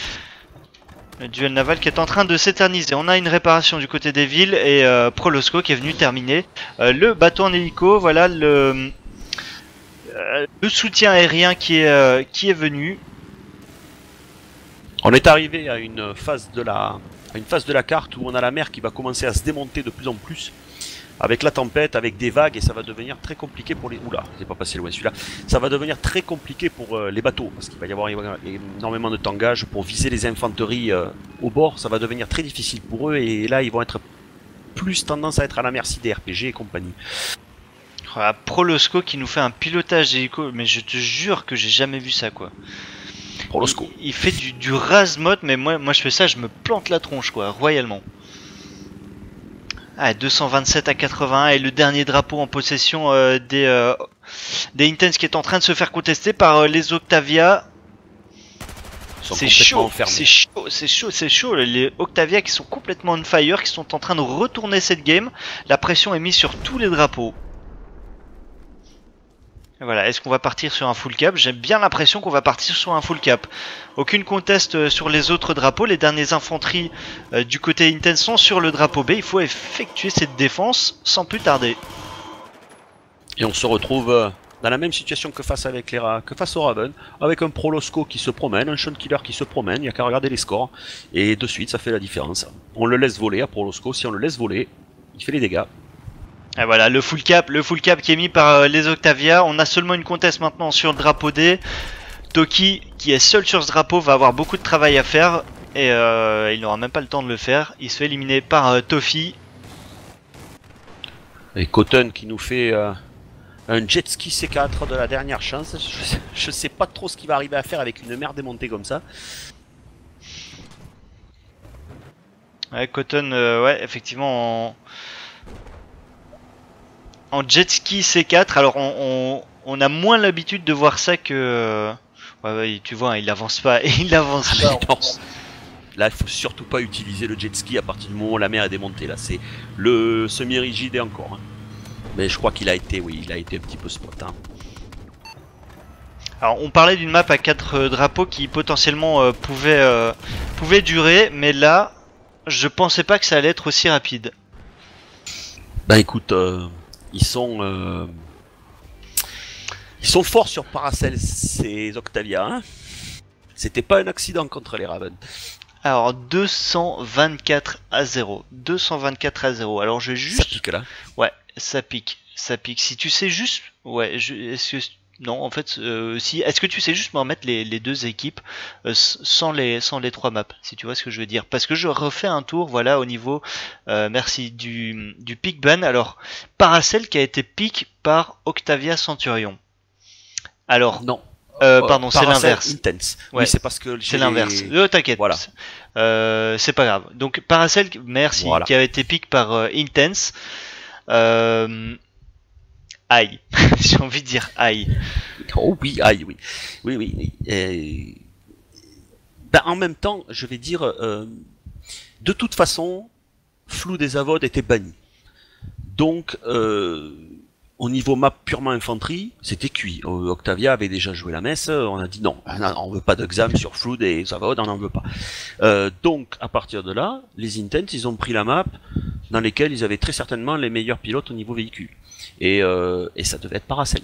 S1: Le duel naval qui est en train de s'éterniser. On a une réparation du côté des villes et Prolosco qui est venu terminer le bateau en hélico. Voilà le soutien aérien qui est venu.
S2: On est arrivé à une phase de la carte où on a la mer qui va commencer à se démonter de plus en plus. Avec la tempête, avec des vagues, et ça va devenir très compliqué pour les... Oula, c'est pas passé loin celui-là. Ça va devenir très compliqué pour les bateaux, parce qu'il va y avoir énormément de tangage pour viser les infanteries au bord. Ça va devenir très difficile pour eux, et là, ils vont être plus tendance à être à la merci des RPG et compagnie.
S1: Voilà, Prolosco qui nous fait un pilotage d'hélico, mais je te jure que j'ai jamais vu ça, quoi.
S2: Prolosco.
S1: Il fait du rase-mode, mais moi je fais ça, je me plante la tronche, quoi, royalement. Ah, 227 à 81 et le dernier drapeau en possession des Intense qui est en train de se faire contester par les Octavia. C'est chaud, c'est chaud. Les Octavia qui sont complètement on fire, qui sont en train de retourner cette game. La pression est mise sur tous les drapeaux. Et voilà, est-ce qu'on va partir sur un full cap? J'ai bien l'impression qu'on va partir sur un full cap. Aucune conteste sur les autres drapeaux. Les derniers infanteries du côté Intense sont sur le drapeau B. Il faut effectuer cette défense sans plus tarder.
S2: Et on se retrouve dans la même situation que face au Raven, avec un Prolosco qui se promène, un Sean Killer qui se promène, il n'y a qu'à regarder les scores, et de suite ça fait la différence. On le laisse voler à Prolosco, si on le laisse voler, il fait les dégâts.
S1: Et voilà, le full cap qui est mis par les Octavia. On a seulement une conteste maintenant sur le drapeau D. Toki, qui est seul sur ce drapeau, va avoir beaucoup de travail à faire, et il n'aura même pas le temps de le faire. Il se fait éliminer par Tofi.
S2: Et Cotton qui nous fait... un jet ski C4 de la dernière chance. Je sais pas trop ce qu'il va arriver à faire avec une mer démontée comme ça.
S1: Ouais, Cotton, ouais, effectivement, en jet ski C4. Alors, on a moins l'habitude de voir ça que... ouais, tu vois, il avance pas. Il avance pas.
S2: Là, il faut surtout pas utiliser le jet ski à partir du moment où la mer est démontée. Là, c'est le semi-rigide et encore. Hein. Mais je crois qu'il a été, oui, il a été un petit peu spot. Hein.
S1: Alors on parlait d'une map à 4 drapeaux qui potentiellement pouvait durer, mais là, je pensais pas que ça allait être aussi rapide.
S2: Bah écoute, ils sont forts sur Paracel, ces Octavia. Hein. C'était pas un accident contre les Raven.
S1: Alors 224 à 0. 224 à 0. Alors je vais juste...
S2: Ça pique là.
S1: Ouais, ça pique. Ça pique. Si tu sais juste... Ouais, est-ce que... Non, en fait, si... Est-ce que tu sais juste me remettre les deux équipes sans les 3 maps, si tu vois ce que je veux dire? Parce que je refais un tour, voilà, au niveau... merci, du pick ban. Alors, Paracel qui a été pick par Octavia Centurion. Alors...
S2: Non.
S1: Pardon, c'est l'inverse.
S2: Intense.
S1: Ouais,
S2: oui, c'est parce que
S1: c'est l'inverse. T'inquiète.
S2: Voilà.
S1: C'est pas grave. Donc Paracel, merci, voilà. Qui a été pick par Intense. Aïe. J'ai envie de dire aïe.
S2: Oh oui, aïe, oui. Oui, oui. Ben, en même temps, je vais dire, de toute façon, Flou des Avodes était banni. Donc, au niveau map purement infanterie, c'était cuit. Octavia avait déjà joué la messe, on a dit non, on veut pas d'exam sur Flood et Zavod, on n'en veut pas. Donc, à partir de là, les Intense, ils ont pris la map dans lesquelles ils avaient très certainement les meilleurs pilotes au niveau véhicule. Et ça devait être Paracel,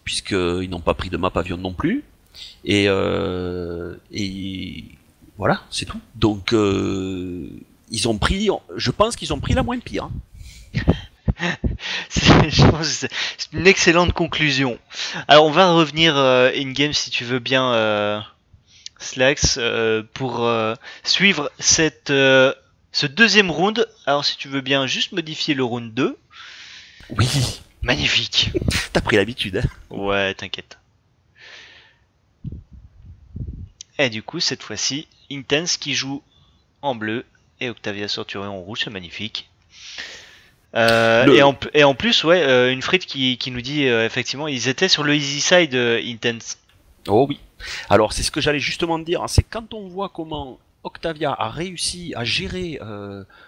S2: puisqu'ils n'ont pas pris de map avion non plus. Et voilà, c'est tout. Donc, ils ont pris, je pense qu'ils ont pris la moins pire.
S1: Je pense que c'est une excellente conclusion. Alors on va revenir in-game si tu veux bien, Slax, pour suivre ce deuxième round. Alors si tu veux bien juste modifier le round 2.
S2: Oui.
S1: Magnifique.
S2: T'as pris l'habitude. Hein.
S1: Ouais, t'inquiète. Et du coup cette fois-ci, Intense qui joue en bleu et Octavia Centurion en rouge, c'est magnifique. Et en plus, ouais, une frite qui nous dit effectivement, ils étaient sur le easy side Intense.
S2: Oh oui. Alors c'est ce que j'allais justement dire, hein, c'est quand on voit comment Octavia a réussi à gérer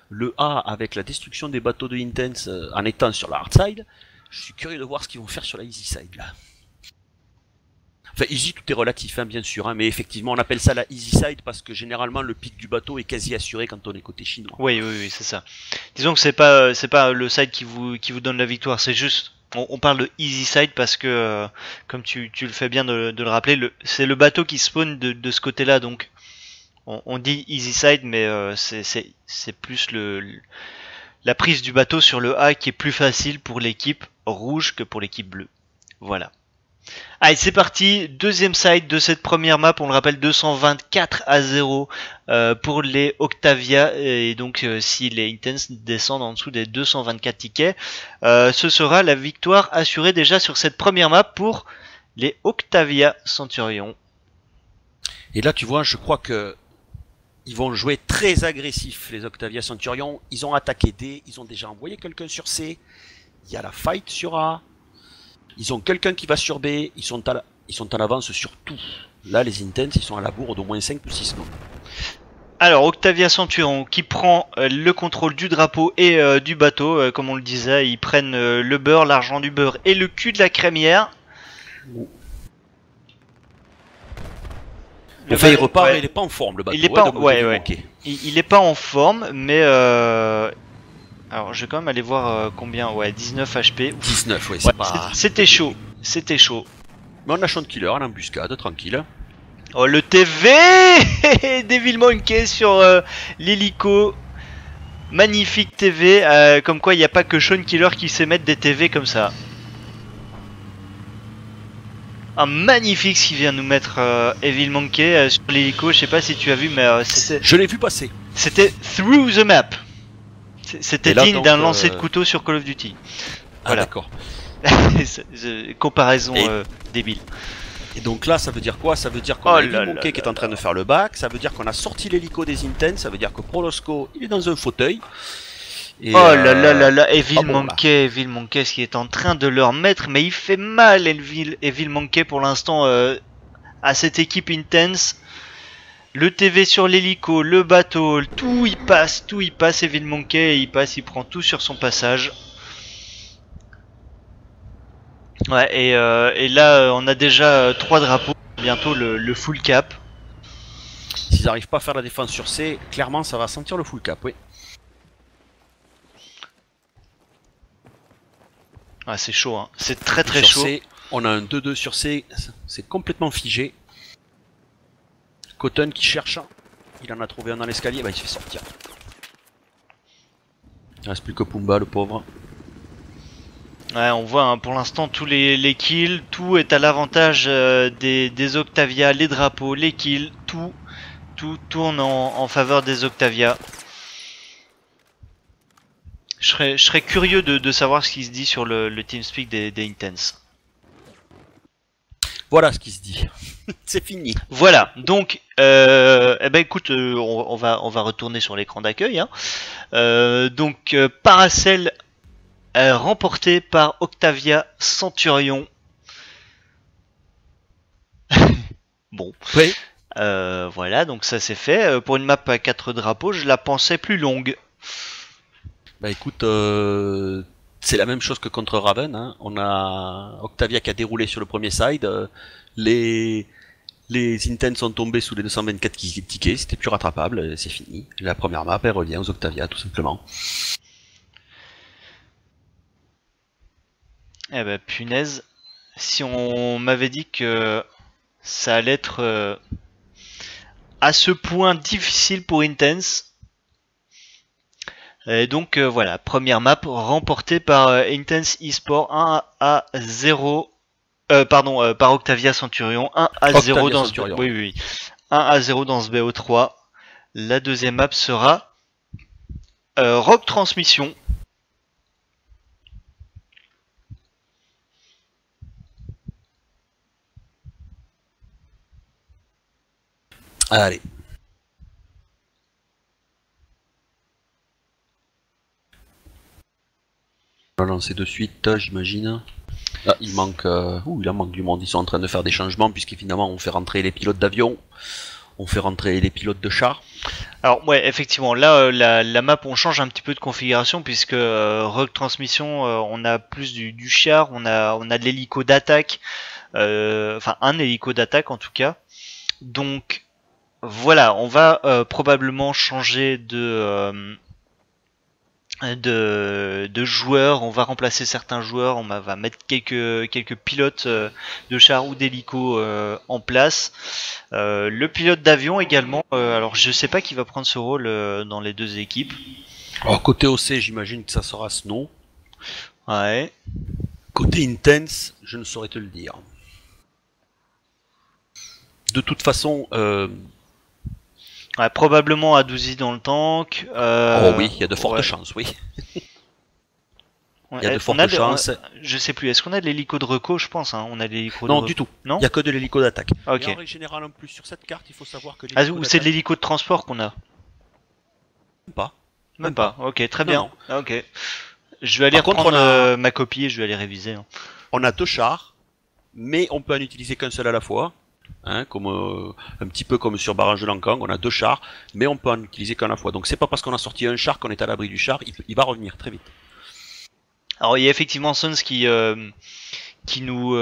S2: le A avec la destruction des bateaux de Intense en étant sur la hard side, je suis curieux de voir ce qu'ils vont faire sur la easy side là. Enfin, easy, tout est relatif, hein, bien sûr, hein, mais effectivement, on appelle ça la easy side parce que généralement, le pic du bateau est quasi assuré quand on est côté chinois.
S1: Oui, c'est ça. Disons que c'est pas le side qui vous donne la victoire, c'est juste, on parle de easy side parce que, comme tu le fais bien de le rappeler, c'est le bateau qui spawn de ce côté-là, donc on dit easy side, mais c'est plus la prise du bateau sur le A qui est plus facile pour l'équipe rouge que pour l'équipe bleue. Voilà. Allez, c'est parti, deuxième side de cette première map, on le rappelle 224-0 pour les Octavia, et donc si les Intense descendent en dessous des 224 tickets, ce sera la victoire assurée déjà sur cette première map pour les Octavia Centurion.
S2: Et là tu vois, je crois que ils vont jouer très agressif les Octavia Centurion, ils ont attaqué D, ils ont déjà envoyé quelqu'un sur C, il y a la fight sur A. Ils ont quelqu'un qui va sur B, ils sont en avance sur tout. Là, les Intense, ils sont à la bourre d'au moins 5 ou 6 noms.
S1: Alors, Octavia Centurion qui prend le contrôle du drapeau et du bateau. Comme on le disait, ils prennent le beurre, l'argent du beurre et le cul de la crémière.
S2: Enfin, il repart, ouais. Il est pas en forme, le bateau.
S1: Il est pas, il est pas en forme, mais... Alors, je vais quand même aller voir combien. Ouais, 19 HP.
S2: 19, ouais, c'est pas...
S1: C'était chaud. C'était chaud.
S2: Mais on a Sean Killer en embuscade, tranquille.
S1: Oh, le TV Devil Monkey sur l'hélico. Magnifique TV. Comme quoi, il n'y a pas que Sean Killer qui sait mettre des TV comme ça. Un magnifique ce qu'il vient nous mettre Evil Monkey sur l'hélico. Je sais pas si tu as vu, mais c'était...
S2: Je l'ai vu passer.
S1: C'était through the map. C'était digne d'un lancer de couteau sur Call of Duty.
S2: Voilà. Ah, d'accord.
S1: Comparaison débile.
S2: Et donc là, ça veut dire quoi? Ça veut dire qu'on a Evil Monkey qui est en train de faire le bac. Ça veut dire qu'on a sorti l'hélico des Intense. Ça veut dire que Prolosco, il est dans un fauteuil.
S1: Et Evil Monkey, Evil Monkey, ce qui est en train de leur mettre. Mais il fait mal, Evil Monkey, pour l'instant, à cette équipe Intense. Le TV sur l'hélico, le bateau, tout y passe, Evil Monkey, il prend tout sur son passage. Ouais, et là, on a déjà 3 drapeaux, bientôt le full cap.
S2: S'ils n'arrivent pas à faire la défense sur C, clairement, ça va sentir le full cap, oui.
S1: Ah, c'est chaud, hein. C'est très chaud.
S2: C, on a un 2-2 sur C, c'est complètement figé. Cotton qui cherche, il en a trouvé un dans l'escalier, bah il se fait sortir. Il reste plus que Pumba, le pauvre.
S1: Ouais, on voit hein, pour l'instant tous les kills, tout est à l'avantage des Octavia, les drapeaux, les kills, tout tourne en faveur des Octavia. Je serais curieux de savoir ce qui se dit sur le TeamSpeak des Intense.
S2: Voilà ce qui se dit. C'est fini.
S1: Voilà, donc, eh ben écoute, on va retourner sur l'écran d'accueil. Hein. Donc, Paracel remporté par Octavia Centurion. Bon.
S2: Oui.
S1: Voilà, donc ça c'est fait. Pour une map à 4 drapeaux, je la pensais plus longue.
S2: Bah écoute, c'est la même chose que contre Raven. Hein. On a Octavia qui a déroulé sur le premier side. Les Intense sont tombés sous les 224 tickets. C'était plus rattrapable. C'est fini. La première map, elle revient aux Octavia, tout simplement.
S1: Eh ben punaise. Si on m'avait dit que ça allait être à ce point difficile pour Intense. Et donc voilà, première map remportée par Intense eSport 1-0. Par Octavia Centurion 1-0 dans ce oui. 1-0 dans ce BO3. La deuxième map sera Rogue Transmission.
S2: Allez. On va lancer de suite, j'imagine. Ah, il manque, il en manque du monde. Ils sont en train de faire des changements puisqu'évidemment on fait rentrer les pilotes d'avion, on fait rentrer les pilotes de char.
S1: Alors ouais, effectivement, là la map on change un petit peu de configuration puisque Rogue Transmission, on a plus du char, on a de l'hélico d'attaque, enfin un hélico d'attaque en tout cas. Donc voilà, on va probablement changer de de joueurs. On va remplacer certains joueurs, va mettre quelques pilotes de chars ou d'hélicos en place. Le pilote d'avion également. Alors je sais pas qui va prendre ce rôle dans les deux équipes.
S2: Alors, côté OC, j'imagine que ça sera Snow.
S1: Ouais.
S2: Côté Intense, je ne saurais te le dire. De toute façon,
S1: Ouais, probablement Adouzi dans le tank.
S2: oh oui, il y a de fortes
S1: ouais.
S2: chances, oui.
S1: Ouais,
S2: Il y a de fortes chances.
S1: Je sais plus, est-ce qu'on a de l'hélico de reco, je pense, hein, on a de l'hélico de
S2: Non,
S1: reco.
S2: du tout.
S1: Non.
S2: Il n'y a que de l'hélico d'attaque.
S1: Ok.
S2: Et en règle générale, en plus, sur cette carte, il faut savoir que
S1: Ah,
S2: l'hélico
S1: ou c'est de
S2: d'attaque...
S1: l'hélico de transport qu'on a?
S2: Même pas.
S1: Même pas. Ok, très
S2: Non,
S1: bien.
S2: non.
S1: Ah, ok. Je vais aller
S2: Par contre,
S1: reprendre
S2: on a-
S1: ma copie et je vais aller réviser. Hein.
S2: On a 2 chars, mais on peut en utiliser qu'un seul à la fois. Hein, comme un petit peu comme sur Barrage de Lankang, on a 2 chars, mais on peut en utiliser qu'un à la fois. Donc c'est pas parce qu'on a sorti un char qu'on est à l'abri du char, il va revenir très vite.
S1: Alors il y a effectivement Sons qui nous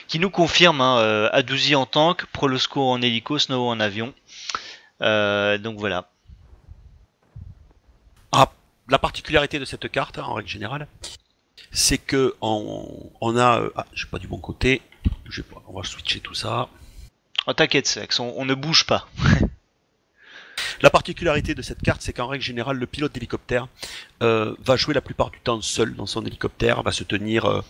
S1: qui nous confirme Adouzi en tank, Prolosco en hélico, Snow en avion. Donc voilà.
S2: Ah, la particularité de cette carte, en règle générale, c'est que on a... ah, j'ai pas du bon côté. On va switcher tout ça.
S1: Oh, t'inquiète, Sex, on ne bouge pas.
S2: La particularité de cette carte, c'est qu'en règle générale, le pilote d'hélicoptère va jouer la plupart du temps seul dans son hélicoptère, va se tenir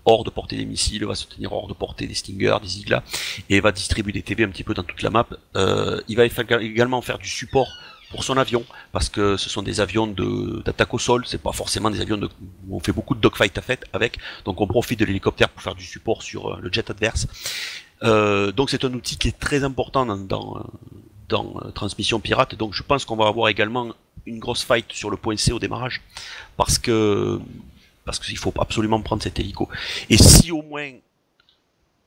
S2: hors de portée des missiles, va se tenir hors de portée des Stingers, des Igla, et va distribuer des TV un petit peu dans toute la map. Il va également faire du support pour son avion, parce que ce sont des avions d'attaque au sol, c'est pas forcément des avions où on fait beaucoup de dogfight avec, donc on profite de l'hélicoptère pour faire du support sur le jet adverse. Donc c'est un outil qui est très important dans transmission pirate, donc je pense qu'on va avoir également une grosse fight sur le point C au démarrage, parce qu'il faut absolument prendre cet hélico. Et si au moins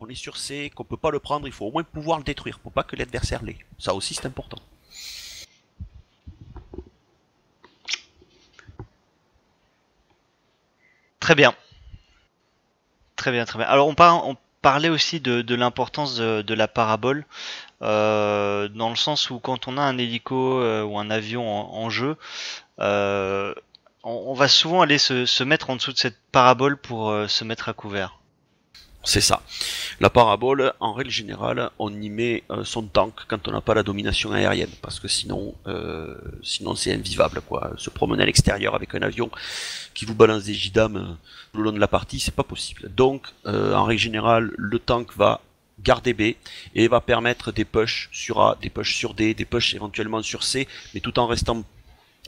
S2: on est sur C, qu'on peut pas le prendre, il faut au moins pouvoir le détruire, pour pas que l'adversaire l'ait. Ça aussi c'est important.
S1: Très bien. Très bien, très bien. Alors on parlait aussi de l'importance de la parabole, dans le sens où quand on a un hélico ou un avion en jeu, euh, on va souvent aller se mettre en dessous de cette parabole pour se mettre à couvert.
S2: C'est ça. La parabole, en règle générale, on y met son tank quand on n'a pas la domination aérienne, parce que sinon c'est invivable, quoi. Se promener à l'extérieur avec un avion qui vous balance des JDAM tout le long de la partie, c'est pas possible. Donc, en règle générale, le tank va garder B et va permettre des pushs sur A, des pushs sur D, des pushs éventuellement sur C, mais tout en restant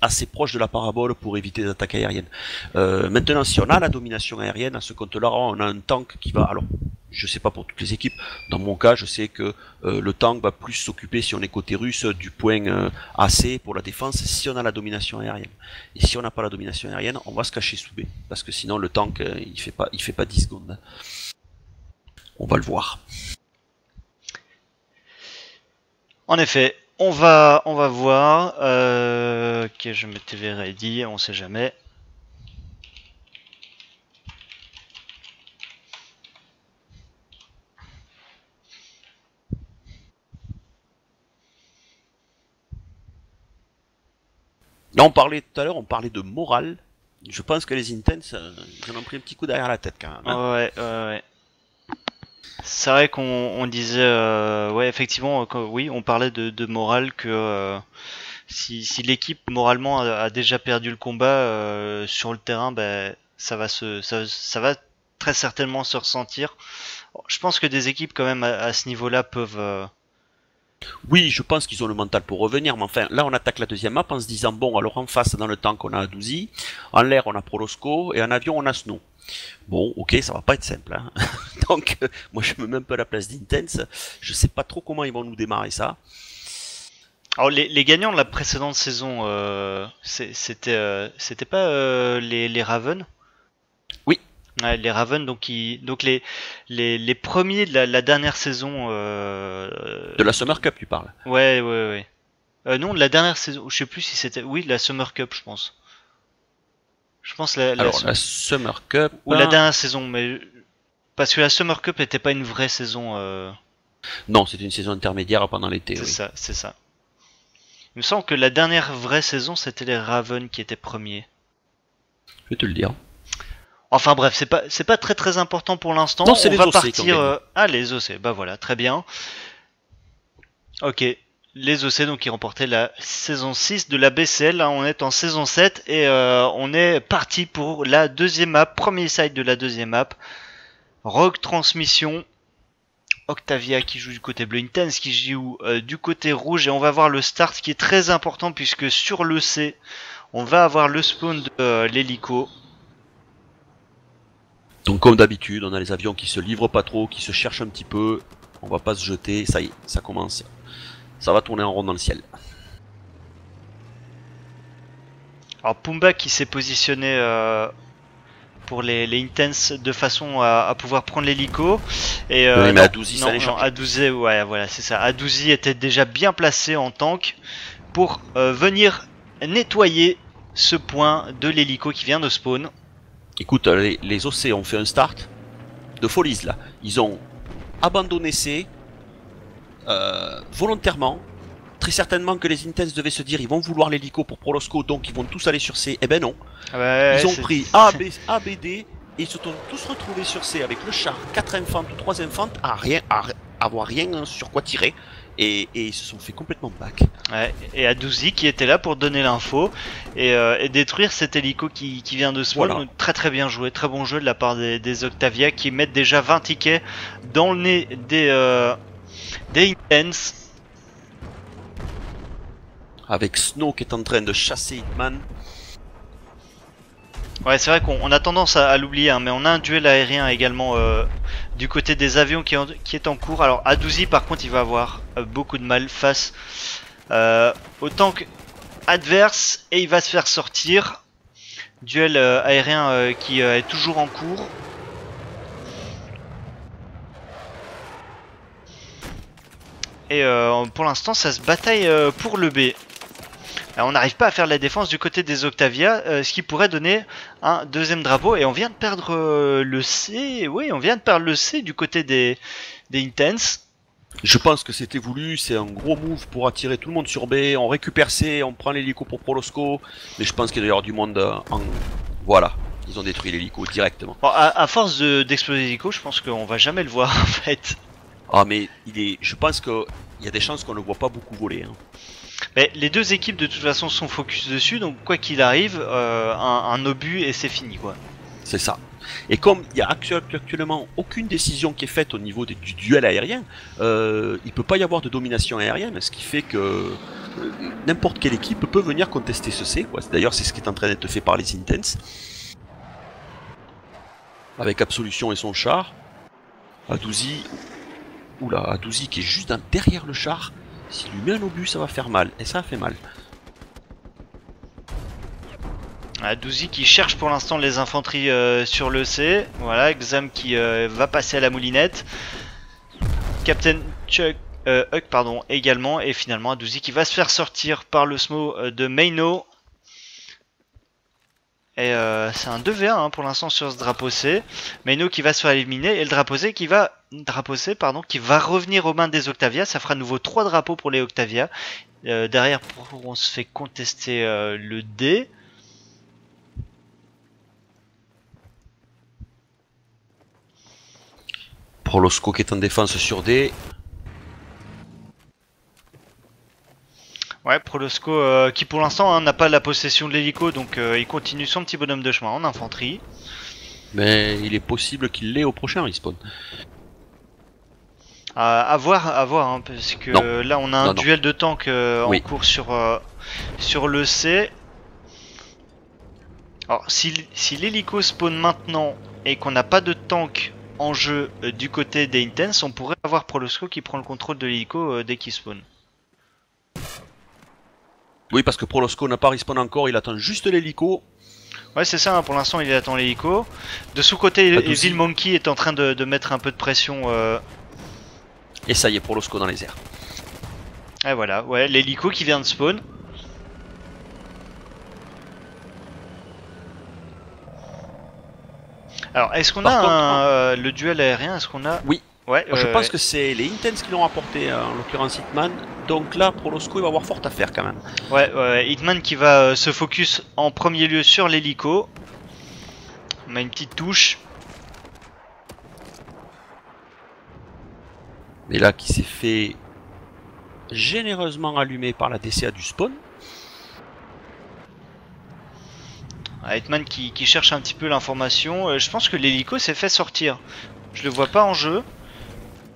S2: assez proche de la parabole pour éviter des attaques aériennes. Maintenant, si on a la domination aérienne, à ce compte-là, on a un tank qui va... Alors, je sais pas pour toutes les équipes, dans mon cas, je sais que le tank va plus s'occuper, si on est côté russe, du point AC pour la défense, si on a la domination aérienne. Et si on n'a pas la domination aérienne, on va se cacher sous B, parce que sinon le tank, il fait pas 10 secondes. On va le voir.
S1: En effet, on va voir. Ok, je m'étais ready, on sait jamais.
S2: Là, tout à l'heure, on parlait de morale. Je pense que les Intense, ils en ont pris un petit coup derrière la tête quand même. Hein.
S1: Ouais. C'est vrai qu'on disait, ouais, effectivement, oui, on parlait de morale que si l'équipe moralement a déjà perdu le combat sur le terrain, ben ça va très certainement se ressentir. Je pense que des équipes quand même à ce niveau-là peuvent.
S2: Oui, je pense qu'ils ont le mental pour revenir, mais enfin, là on attaque la deuxième map en se disant, bon, alors en face, dans le tank, on a Adouzi, en l'air, on a Prolosco, et en avion, on a Snow. Bon, ok, ça va pas être simple. Hein. Donc, moi je me mets un peu à la place d'Intense, je sais pas trop comment ils vont nous démarrer ça.
S1: Alors les gagnants de la précédente saison, c'était pas les Ravens?
S2: Oui.
S1: Ouais, les Ravens, donc les premiers de la dernière saison.
S2: De la Summer Cup, tu parles.
S1: Ouais. Non, de la dernière saison. Je sais plus si c'était. Oui, de la Summer Cup, je pense. Je pense
S2: la Summer Cup.
S1: Ou la dernière saison, mais parce que la Summer Cup n'était pas une vraie saison.
S2: Non, c'était une saison intermédiaire pendant l'été.
S1: C'est
S2: oui.
S1: ça, c'est ça. Il me semble que la dernière vraie saison, c'était les Ravens qui étaient premiers.
S2: Je vais te le dire.
S1: Enfin bref, c'est pas très très important pour l'instant.
S2: Non, c'est
S1: On
S2: les
S1: va
S2: OC
S1: partir. Ah, les OC, bah voilà, très bien. Ok, les OC donc qui remportaient la saison 6 de la BCL. Là, on est en saison 7 et on est parti pour la deuxième map, premier side de la deuxième map. Rogue Transmission. Octavia qui joue du côté bleu, Intense qui joue du côté rouge, et on va voir le start qui est très important puisque sur le C, on va avoir le spawn de l'hélico.
S2: Donc comme d'habitude, on a les avions qui se livrent pas trop, qui se cherchent un petit peu. On va pas se jeter, ça y est, ça commence. Ça va tourner en rond dans le ciel.
S1: Alors Pumba qui s'est positionné pour les Intense de façon à pouvoir prendre l'hélico. Et
S2: oui, mais Adouzi, ça allait chercher.
S1: Adouzi, ouais, voilà, c'est ça. Adouzi était déjà bien placé en tank pour venir nettoyer ce point de l'hélico qui vient de spawn.
S2: Écoute, les OC ont fait un start de folies là. Ils ont abandonné C volontairement. Très certainement que les Intense devaient se dire ils vont vouloir l'hélico pour Prolosco, donc ils vont tous aller sur C. Eh ben non.
S1: Ouais,
S2: ils ont pris A, B, D et ils se sont tous retrouvés sur C avec le char, 4 infantes ou 3 infantes à avoir rien sur quoi tirer. Et ils se sont fait complètement back.
S1: Ouais, et Adouzi qui était là pour donner l'info et détruire cet hélico qui vient de spawn.
S2: Voilà.
S1: Très très bien joué, très bon jeu de la part des Octavia qui mettent déjà 20 tickets dans le nez des Intense.
S2: Avec Snow qui est en train de chasser Hitman.
S1: Ouais, c'est vrai qu'on a tendance à l'oublier, hein, mais on a un duel aérien également du côté des avions qui est en cours. Alors Adouzi par contre il va avoir beaucoup de mal face au tank adverse et il va se faire sortir. Duel aérien qui est toujours en cours. Et pour l'instant ça se bataille pour le B. Alors, on n'arrive pas à faire la défense du côté des Octavia, ce qui pourrait donner un deuxième drapeau. Et on vient de perdre le C. Oui, on vient de perdre le C du côté des Intense.
S2: Je pense que c'était voulu, c'est un gros move pour attirer tout le monde sur B. On récupère C, on prend l'hélico pour Prolosco. Mais je pense qu'il doit y avoir du monde en... Voilà, ils ont détruit l'hélico directement.
S1: Bon, à force d'exploser l'hélico, je pense qu'on va jamais le voir en fait.
S2: Ah mais je pense qu'il y a des chances qu'on ne le voit pas beaucoup voler. Hein.
S1: Mais les deux équipes de toute façon sont focus dessus, donc quoi qu'il arrive, un obus et c'est fini quoi.
S2: C'est ça. Et comme il n'y a actuellement aucune décision qui est faite au niveau du duel aérien, il peut pas y avoir de domination aérienne, ce qui fait que n'importe quelle équipe peut venir contester ce C. D'ailleurs c'est ce qui est en train d'être fait par les Intense. Avec Absolution et son char. Adouzi. Oula, Adouzi qui est juste derrière le char. S'il lui met un obus, ça va faire mal. Et ça a fait mal.
S1: Adouzi qui cherche pour l'instant les infanteries sur le C. Voilà, Xam qui va passer à la moulinette. Captain Huck pardon, également. Et finalement Adouzi qui va se faire sortir par le smo de Meino. Et c'est un 2v1 hein, pour l'instant sur ce drapeau C. Meino qui va se faire éliminer. Et le drapeau C qui va revenir aux mains des Octavia. Ça fera à nouveau 3 drapeaux pour les Octavia. Derrière, on se fait contester le D.
S2: Prolosco qui est en défense sur D.
S1: Ouais, Prolosco qui pour l'instant hein, n'a pas la possession de l'hélico. Donc il continue son petit bonhomme de chemin en infanterie.
S2: Mais il est possible qu'il l'ait au prochain respawn.
S1: À voir hein, parce que là on a un duel de tank en cours sur le C. Alors si l'hélico spawn maintenant et qu'on n'a pas de tank en jeu du côté des Intense, on pourrait avoir Prolosco qui prend le contrôle de l'hélico dès qu'il spawn.
S2: Oui, parce que Prolosco n'a pas respawn encore, il attend juste l'hélico.
S1: Ouais, c'est ça, hein, pour l'instant il attend l'hélico. De sous-côté, Evil Monkey est en train de mettre un peu de pression.
S2: Et ça y est, Prolosco dans les airs.
S1: Et voilà, ouais, l'hélico qui vient de spawn. Alors, est-ce qu'on a le duel aérien? Est-ce qu'on a...
S2: Oui,
S1: Ouais,
S2: Je pense que c'est les Intense qui l'ont apporté, en l'occurrence Hitman. Donc là, Prolosco, il va avoir fort à faire quand même.
S1: ouais, Hitman qui va se focus en premier lieu sur l'hélico. On a une petite touche.
S2: Mais là, qui s'est fait généreusement allumer par la DCA du spawn.
S1: Hitman qui cherche un petit peu l'information. Je pense que l'hélico s'est fait sortir. Je le vois pas en jeu.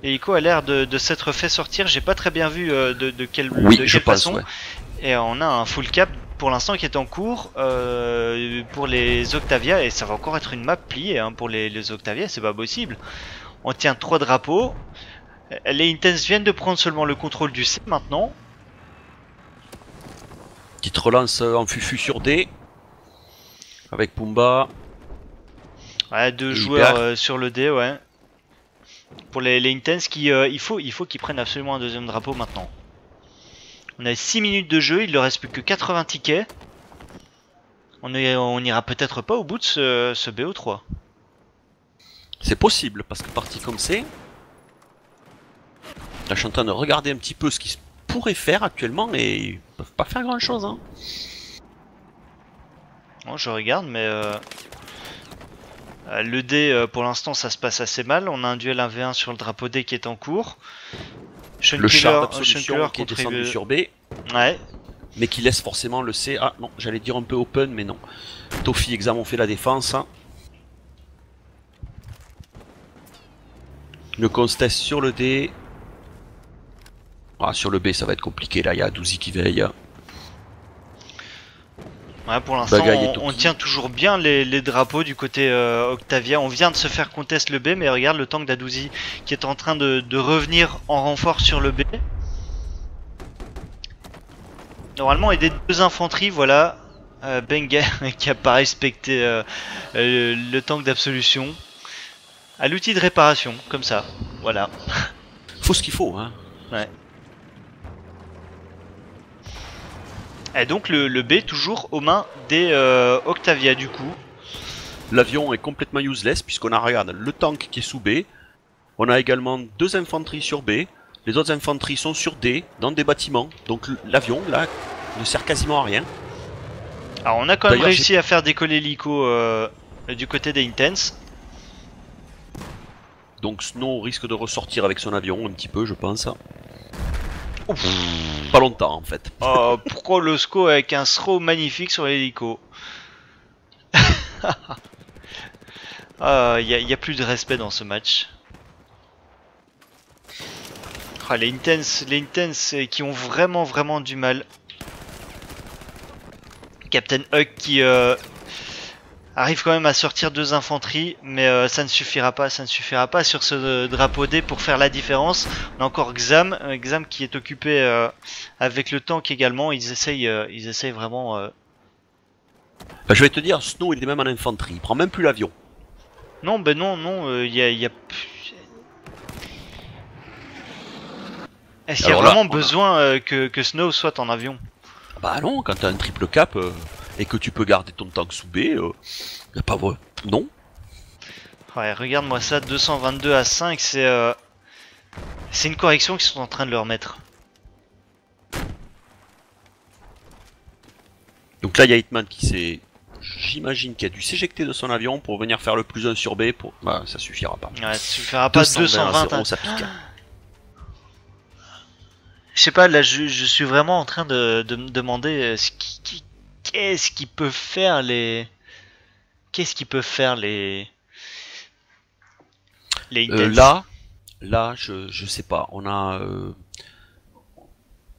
S1: L'hélico a l'air de s'être fait sortir. J'ai pas très bien vu de quelle façon.
S2: Ouais.
S1: Et on a un full cap pour l'instant qui est en cours pour les Octavia. Et ça va encore être une map pliée hein, pour les Octavia. C'est pas possible. On tient 3 drapeaux. Les Intense viennent de prendre seulement le contrôle du C maintenant.
S2: Petite relance en fufu sur D. Avec Pumba.
S1: Ouais, 2 joueurs sur le D, ouais. Pour les Intense, il faut qu'ils prennent absolument un deuxième drapeau maintenant. On a 6 minutes de jeu, il ne reste plus que 80 tickets. On ira peut-être pas au bout de ce BO3.
S2: C'est possible, parce que parti comme c'est... Là, je suis en train de regarder un petit peu ce qu'ils pourraient faire actuellement et ils peuvent pas faire grand chose. Hein.
S1: Bon, je regarde, mais le D pour l'instant ça se passe assez mal. On a un duel 1v1 sur le drapeau D qui est en cours.
S2: Le char d'absolution qui est descendu sur B.
S1: Ouais.
S2: Mais qui laisse forcément le C. Ah non, j'allais dire un peu open, mais non. Tofi et Exam ont fait la défense. Hein. Le Constest sur le D. Ah, sur le B, ça va être compliqué. Là, il y a Douzi qui veille.
S1: Ouais, pour l'instant, on tient toujours bien les drapeaux du côté Octavia. On vient de se faire contest le B, mais regarde le tank d'Adouzi qui est en train de revenir en renfort sur le B. Normalement, et des 2 infanteries, voilà. Benga qui a pas respecté le tank d'absolution. À l'outil de réparation, comme ça. Voilà.
S2: Faut ce qu'il faut, hein.
S1: Ouais. Et donc le B toujours aux mains des Octavia du coup.
S2: L'avion est complètement useless puisqu'on a, regarde, le tank qui est sous B. On a également 2 infanteries sur B. Les autres infanteries sont sur D, dans des bâtiments. Donc l'avion, là, ne sert quasiment à rien.
S1: Alors on a quand même réussi à faire décoller l'ICO du côté des Intense.
S2: Donc Snow risque de ressortir avec son avion un petit peu, je pense.
S1: Ouf.
S2: Pas longtemps en fait.
S1: Oh, pourquoi le SCO avec un throw magnifique sur l'hélico? Y a plus de respect dans ce match. Ah, les Intense qui ont vraiment du mal. Captain Huck qui arrive quand même à sortir 2 infanteries, mais ça ne suffira pas sur ce drapeau D pour faire la différence. On a encore Xam qui est occupé avec le tank également. Ils essayent vraiment.
S2: Bah, je vais te dire, Snow il est même en infanterie, il prend même plus l'avion.
S1: Non, ben non, y a... Est-ce qu'il y a vraiment besoin que Snow soit en avion?
S2: Bah non, quand t'as un triple cap et que tu peux garder ton tank sous B, y'a pas vrai. Non.
S1: Ouais, regarde-moi ça, 222 à 5, c'est une correction qu'ils sont en train de leur mettre.
S2: Donc là, il y a Hitman qui s'est... J'imagine qu'il a dû s'éjecter de son avion pour venir faire le plus 1 sur B. Pour... Bah, ça suffira pas.
S1: Ouais, ça suffira pas, 220
S2: à 0, ça pique.
S1: Je sais pas, là je suis vraiment en train de me demander qu'est-ce qu'ils peuvent faire les... Qu'est-ce qu'ils peuvent faire les
S2: là, je sais pas. On a...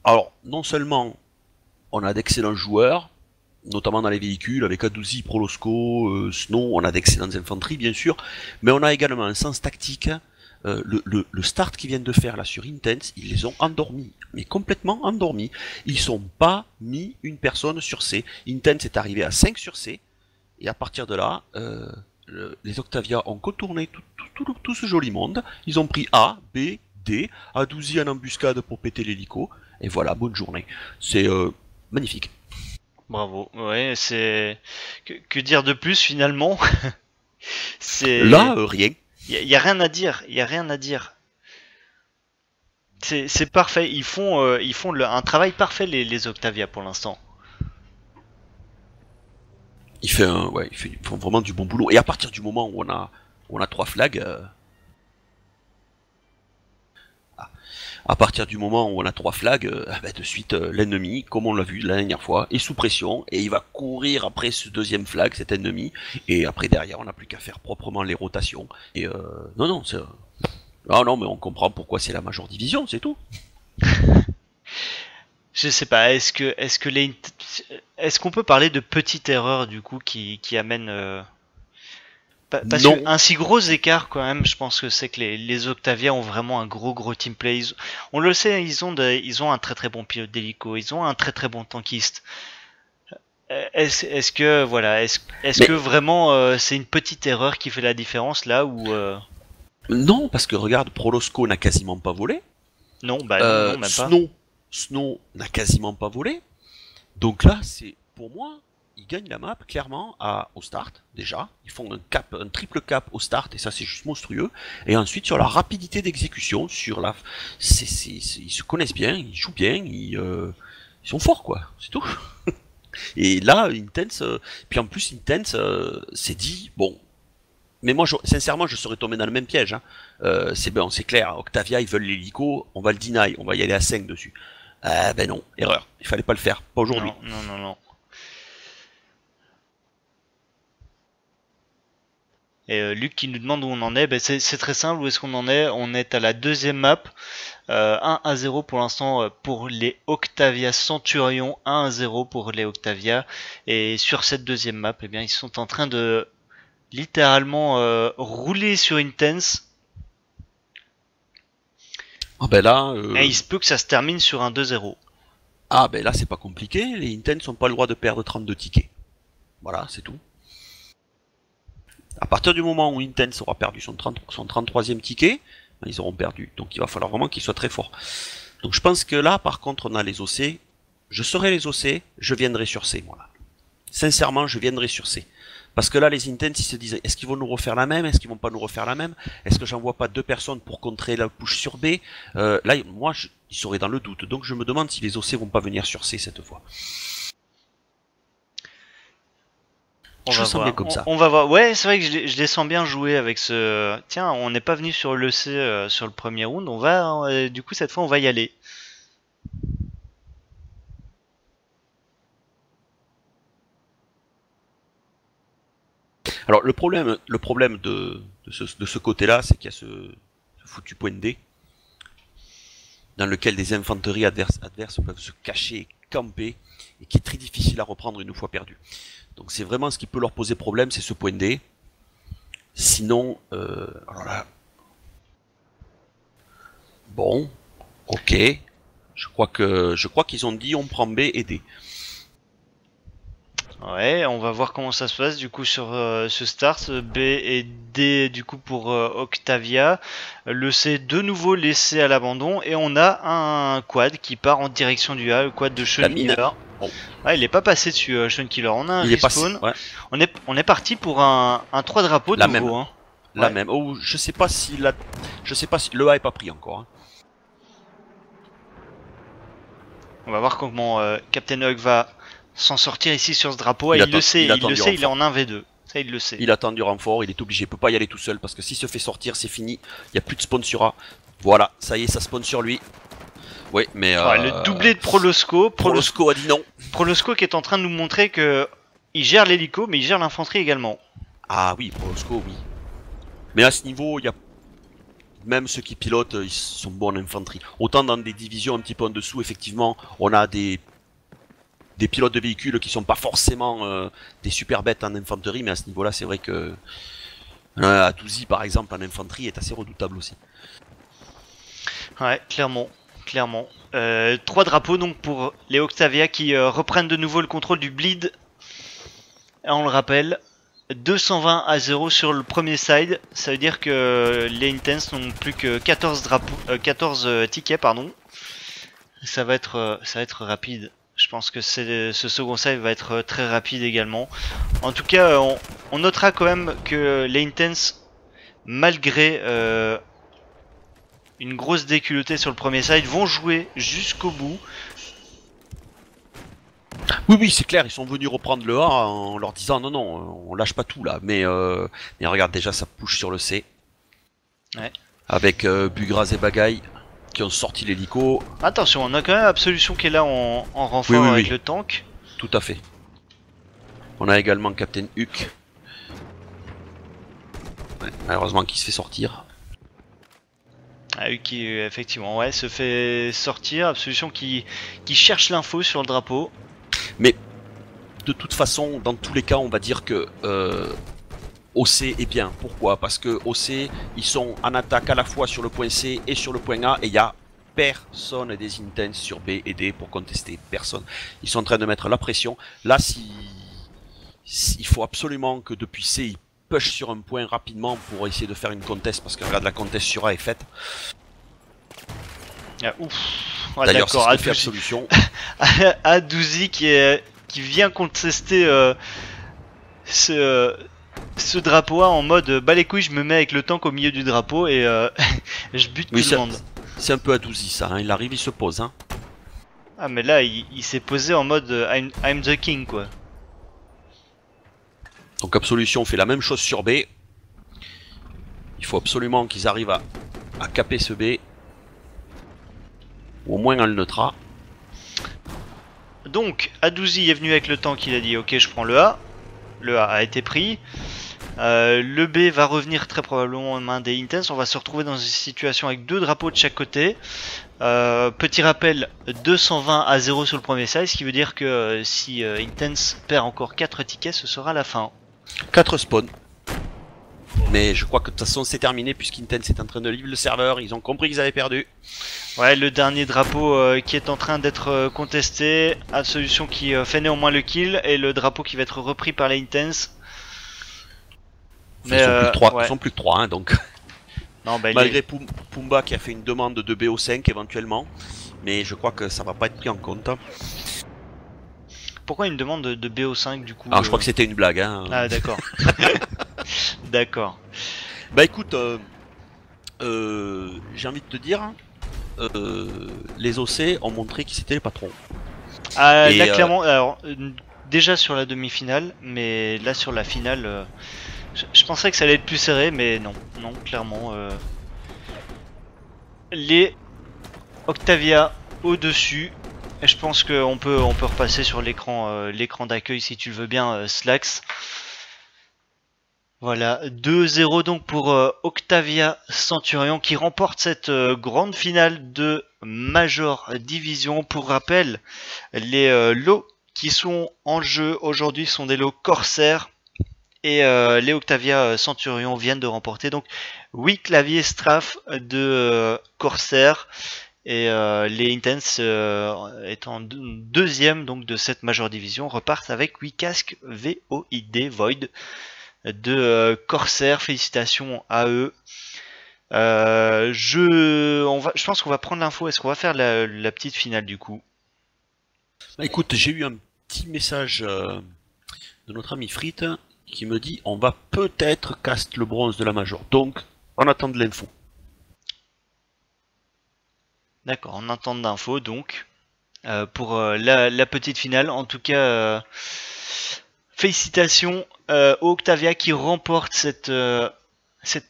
S2: Alors, non seulement on a d'excellents joueurs, notamment dans les véhicules, avec Adouzi, Prolosco, Snow, on a d'excellentes infanteries bien sûr, mais on a également un sens tactique. Le start qu'ils viennent de faire là sur Intense, ils les ont endormis, mais complètement endormis. Ils sont pas mis une personne sur C. Intense est arrivé à 5 sur C, et à partir de là, les Octavia ont contourné tout ce joli monde. Ils ont pris A, B, D, Adouzi en embuscade pour péter l'hélico, et voilà, bonne journée. C'est magnifique.
S1: Bravo, ouais, c'est... Que dire de plus finalement? C'est...
S2: Là, rien.
S1: Y a rien à dire, y a rien à dire. C'est parfait, ils font un travail parfait les Octavia pour l'instant.
S2: Ils font vraiment du bon boulot. Et à partir du moment où on a 3 flags, à partir du moment où on a 3 flags, de suite l'ennemi, comme on l'a vu la dernière fois, est sous pression et il va courir après ce deuxième flag, cet ennemi. Et après derrière, on n'a plus qu'à faire proprement les rotations. Et non, c'est ah non, mais on comprend pourquoi c'est la Major Division, c'est tout.
S1: Je sais pas, est-ce qu'on peut parler de petite erreur du coup qui amène parce
S2: Non.
S1: que un si gros écart quand même, je pense que c'est que les Octavia ont vraiment un gros team play. On le sait, ils ont un très bon pilote d'hélico, ils ont un très bon tankiste. Est-ce que voilà, est-ce que vraiment c'est une petite erreur qui fait la différence là ou
S2: Non, parce que regarde, Prolosco n'a quasiment pas volé.
S1: non, bah non, même pas.
S2: Snow n'a quasiment pas volé. Donc là, c'est pour moi, ils gagnent la map clairement au start déjà. Ils font un triple cap au start et ça c'est juste monstrueux. Et ensuite sur la rapidité d'exécution, ils se connaissent bien, ils jouent bien, ils sont forts quoi. C'est tout. Et là, Intense, puis en plus Intense s'est dit bon. Mais moi, sincèrement, je serais tombé dans le même piège. Hein. C'est bon, c'est clair. Octavia, ils veulent l'hélico, on va le deny, on va y aller à 5 dessus. Ben non, erreur. Il fallait pas le faire, pas aujourd'hui.
S1: Non. Et Luc qui nous demande où on en est, ben c'est très simple, où est-ce qu'on en est? On est à la deuxième map, 1-0 pour l'instant pour les Octavia Centurion, 1-0 pour les Octavia. Et sur cette deuxième map, eh bien, ils sont en train de littéralement rouler sur Intense.
S2: Ah ben là,
S1: Et il se peut que ça se termine sur un 2-0.
S2: ah ben là c'est pas compliqué, les Intense n'ont pas le droit de perdre 32 tickets. Voilà, c'est tout. À partir du moment où Intense aura perdu son 33e ticket, ben, ils auront perdu. Donc il va falloir vraiment qu'ils soient très forts. Donc je pense que là, par contre, on a les OC. Je serai les OC, je viendrai sur C, moi là. Sincèrement, je viendrai sur C. Parce que là, les Intense, ils se disent, est-ce qu'ils vont nous refaire la même? Est-ce qu'ils vont pas nous refaire la même? Est-ce que j'envoie pas 2 personnes pour contrer la push sur B? Là, moi, ils seraient dans le doute. Donc je me demande si les OC vont pas venir sur C cette fois.
S1: Je sens bien comme ça. On va voir. Ouais, c'est vrai que je les sens bien jouer avec ce. Tiens, on n'est pas venu sur le C sur le premier round. Du coup, cette fois, on va y aller.
S2: Alors le problème de ce côté-là, c'est qu'il y a ce foutu point D dans lequel des infanteries adverses peuvent se cacher, camper, et qui est très difficile à reprendre une fois perdu. Donc c'est vraiment ce qui peut leur poser problème, c'est ce point D. Sinon, alors là, bon, ok, je crois qu'ils ont dit on prend B et D.
S1: Ouais, on va voir comment ça se passe du coup sur ce start. B et D du coup pour Octavia. Le C de nouveau laissé à l'abandon et on a un quad qui part en direction du A, le quad de Sean Killer. Oh. Ah, il est pas passé dessus Sean Killer, on a un respawn. Ouais. On est parti pour un 3 drapeaux de nouveau. Hein.
S2: La même. Oh, je sais pas si le A est pas pris encore. Hein.
S1: On va voir comment Captain Hug va s'en sortir ici sur ce drapeau. Il le sait, il est en 1v2. Ça, il le sait.
S2: Il attend du renfort, il est obligé, il peut pas y aller tout seul parce que s'il se fait sortir, c'est fini. Il n'y a plus de spawn sur A. Voilà, ça y est, ça spawn sur lui. Oui, mais.
S1: Le doublé de Prolosco.
S2: Prolosco a dit non.
S1: Prolosco qui est en train de nous montrer que il gère l'hélico, mais il gère l'infanterie également.
S2: Ah oui, Prolosco, oui. Mais à ce niveau, il y a. Même ceux qui pilotent, ils sont bons en infanterie. Autant dans des divisions un petit peu en dessous, effectivement, on a des pilotes de véhicules qui sont pas forcément des super bêtes en infanterie, mais à ce niveau-là, c'est vrai que Atouzi, par exemple, en infanterie, est assez redoutable aussi.
S1: Ouais, clairement. 3 drapeaux donc pour les Octavia qui reprennent de nouveau le contrôle du bleed. Et on le rappelle, 220-0 sur le premier side. Ça veut dire que les Intense n'ont plus que 14 tickets, pardon. Ça va être rapide. Je pense que ce second save va être très rapide également. En tout cas, on notera quand même que les Intense, malgré une grosse déculottée sur le premier side, vont jouer jusqu'au bout.
S2: Oui, c'est clair, ils sont venus reprendre le A en leur disant non, on lâche pas tout là. Mais regarde, déjà ça push sur le C.
S1: Ouais.
S2: Avec Bugraz et Bagaille qui ont sorti l'hélico.
S1: Attention, on a quand même Absolution qui est là en renfort avec le tank.
S2: Tout à fait. On a également Captain Huck. Ouais, malheureusement qui se fait sortir.
S1: Ah, Huck qui effectivement se fait sortir. Absolution qui cherche l'info sur le drapeau.
S2: Mais de toute façon, dans tous les cas, on va dire que OC est bien. Pourquoi? Parce que OC, ils sont en attaque à la fois sur le point C et sur le point A, et il y a personne des Intense sur B et D pour contester. Personne. Ils sont en train de mettre la pression. Là, il faut absolument que depuis C, ils push sur un point rapidement pour essayer de faire une contest, parce que regarde, la contest sur A est faite.
S1: Ah, ouf.
S2: Ouais, d'ailleurs, c'est ce que fait Absolution.
S1: Adouzi qui vient contester ce drapeau A en mode bah les couilles, je me mets avec le tank au milieu du drapeau et je bute tout le monde.
S2: C'est un peu Adouzi ça, hein. Il arrive, il se pose. Hein.
S1: Ah mais là il s'est posé en mode I'm the king quoi.
S2: Donc Absolution fait la même chose sur B. Il faut absolument qu'ils arrivent à caper ce B. Ou au moins à le neutra.
S1: Donc Adouzi est venu avec le tank, il a dit ok je prends le A. Le A a été pris. Le B va revenir très probablement en main des Intense. On va se retrouver dans une situation avec deux drapeaux de chaque côté. Petit rappel, 220 à 0 sur le premier side, ce qui veut dire que si Intense perd encore 4 tickets, ce sera la fin.
S2: 4 spawns. Mais je crois que de toute façon c'est terminé puisqu'Intense est en train de livrer le serveur, ils ont compris qu'ils avaient perdu.
S1: Ouais, le dernier drapeau qui est en train d'être contesté, Absolution qui fait néanmoins le kill, et le drapeau qui va être repris par les Intense.
S2: Mais ils sont plus que 3, hein, donc. Non, bah, malgré Pumba qui a fait une demande de BO5 éventuellement, mais je crois que ça va pas être pris en compte.
S1: Pourquoi une demande de BO5 du coup?
S2: Alors je crois que c'était une blague. Hein.
S1: Ah d'accord. D'accord.
S2: Bah écoute, j'ai envie de te dire, les OC ont montré qui c'était les patrons.
S1: Ah, là clairement, alors déjà sur la demi-finale, mais là sur la finale, je pensais que ça allait être plus serré, mais non, clairement. Les Octavia au-dessus. Et je pense qu'on peut repasser sur l'écran d'accueil si tu le veux bien, Slax. Voilà, 2-0 donc pour Octavia Centurion qui remporte cette grande finale de Major Division. Pour rappel, les lots qui sont en jeu aujourd'hui sont des lots Corsair. Et les Octavia Centurion viennent de remporter donc 8 claviers Straff de Corsair. Et les Intense étant deuxième donc de cette Major Division repartent avec 8 casques VOID Void de Corsair. Félicitations à eux. Je pense qu'on va prendre l'info. Est-ce qu'on va faire la petite finale du coup?
S2: Bah, écoute, j'ai eu un petit message de notre ami Frit qui me dit on va peut-être cast le bronze de la Major. Donc on attend de l'info.
S1: D'accord, on attend d'infos donc pour la petite finale. En tout cas, félicitations aux Octavia qui remporte cette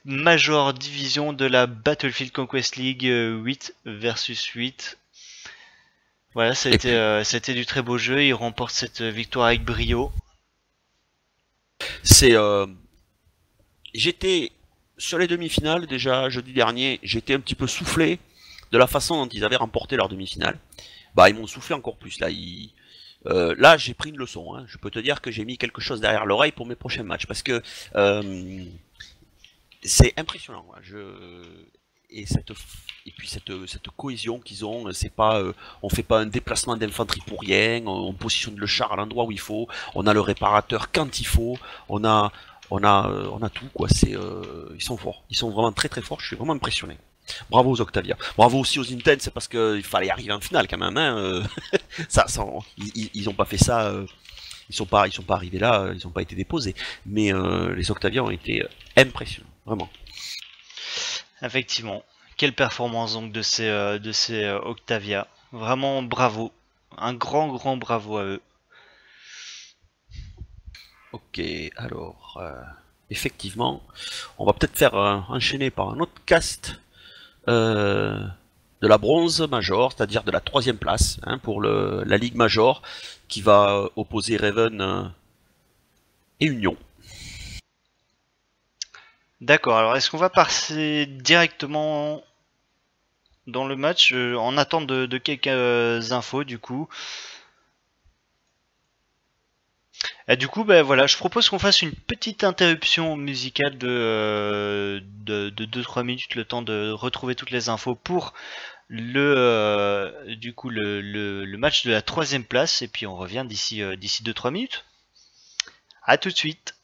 S1: Major Division de la Battlefield Conquest League 8 versus 8. Voilà, c'était du très beau jeu. Ils remportent cette victoire avec brio.
S2: J'étais sur les demi-finales déjà jeudi dernier. J'étais un petit peu soufflé de la façon dont ils avaient remporté leur demi-finale. Bah ils m'ont soufflé encore plus là. Là j'ai pris une leçon. Hein. Je peux te dire que j'ai mis quelque chose derrière l'oreille pour mes prochains matchs parce que c'est impressionnant. Et puis cette cohésion qu'ils ont, c'est pas, on fait pas un déplacement d'infanterie pour rien, on positionne le char à l'endroit où il faut, on a le réparateur quand il faut, on a tout quoi. Ils sont forts, ils sont vraiment très très forts. Je suis vraiment impressionné. Bravo aux Octavia. Bravo aussi aux Intense parce qu'il fallait arriver en finale quand même. Hein. Ils ont pas fait ça. Ils sont pas arrivés là. Ils ont pas été déposés. Mais les Octavia ont été impressionnants, vraiment.
S1: Effectivement. Quelle performance donc de ces Octavia. Vraiment bravo. Un grand bravo à eux.
S2: Ok, alors, effectivement, on va peut-être faire enchaîner par un autre cast de la bronze major, c'est-à-dire de la 3e place hein, pour la Ligue Major, qui va opposer Raven et Union.
S1: D'accord, alors est-ce qu'on va passer directement dans le match en attente de quelques infos du coup? Et du coup, ben voilà, je propose qu'on fasse une petite interruption musicale de 2-3 minutes, le temps de retrouver toutes les infos pour du coup, le match de la 3e place, et puis on revient d'ici 2-3 minutes. À tout de suite.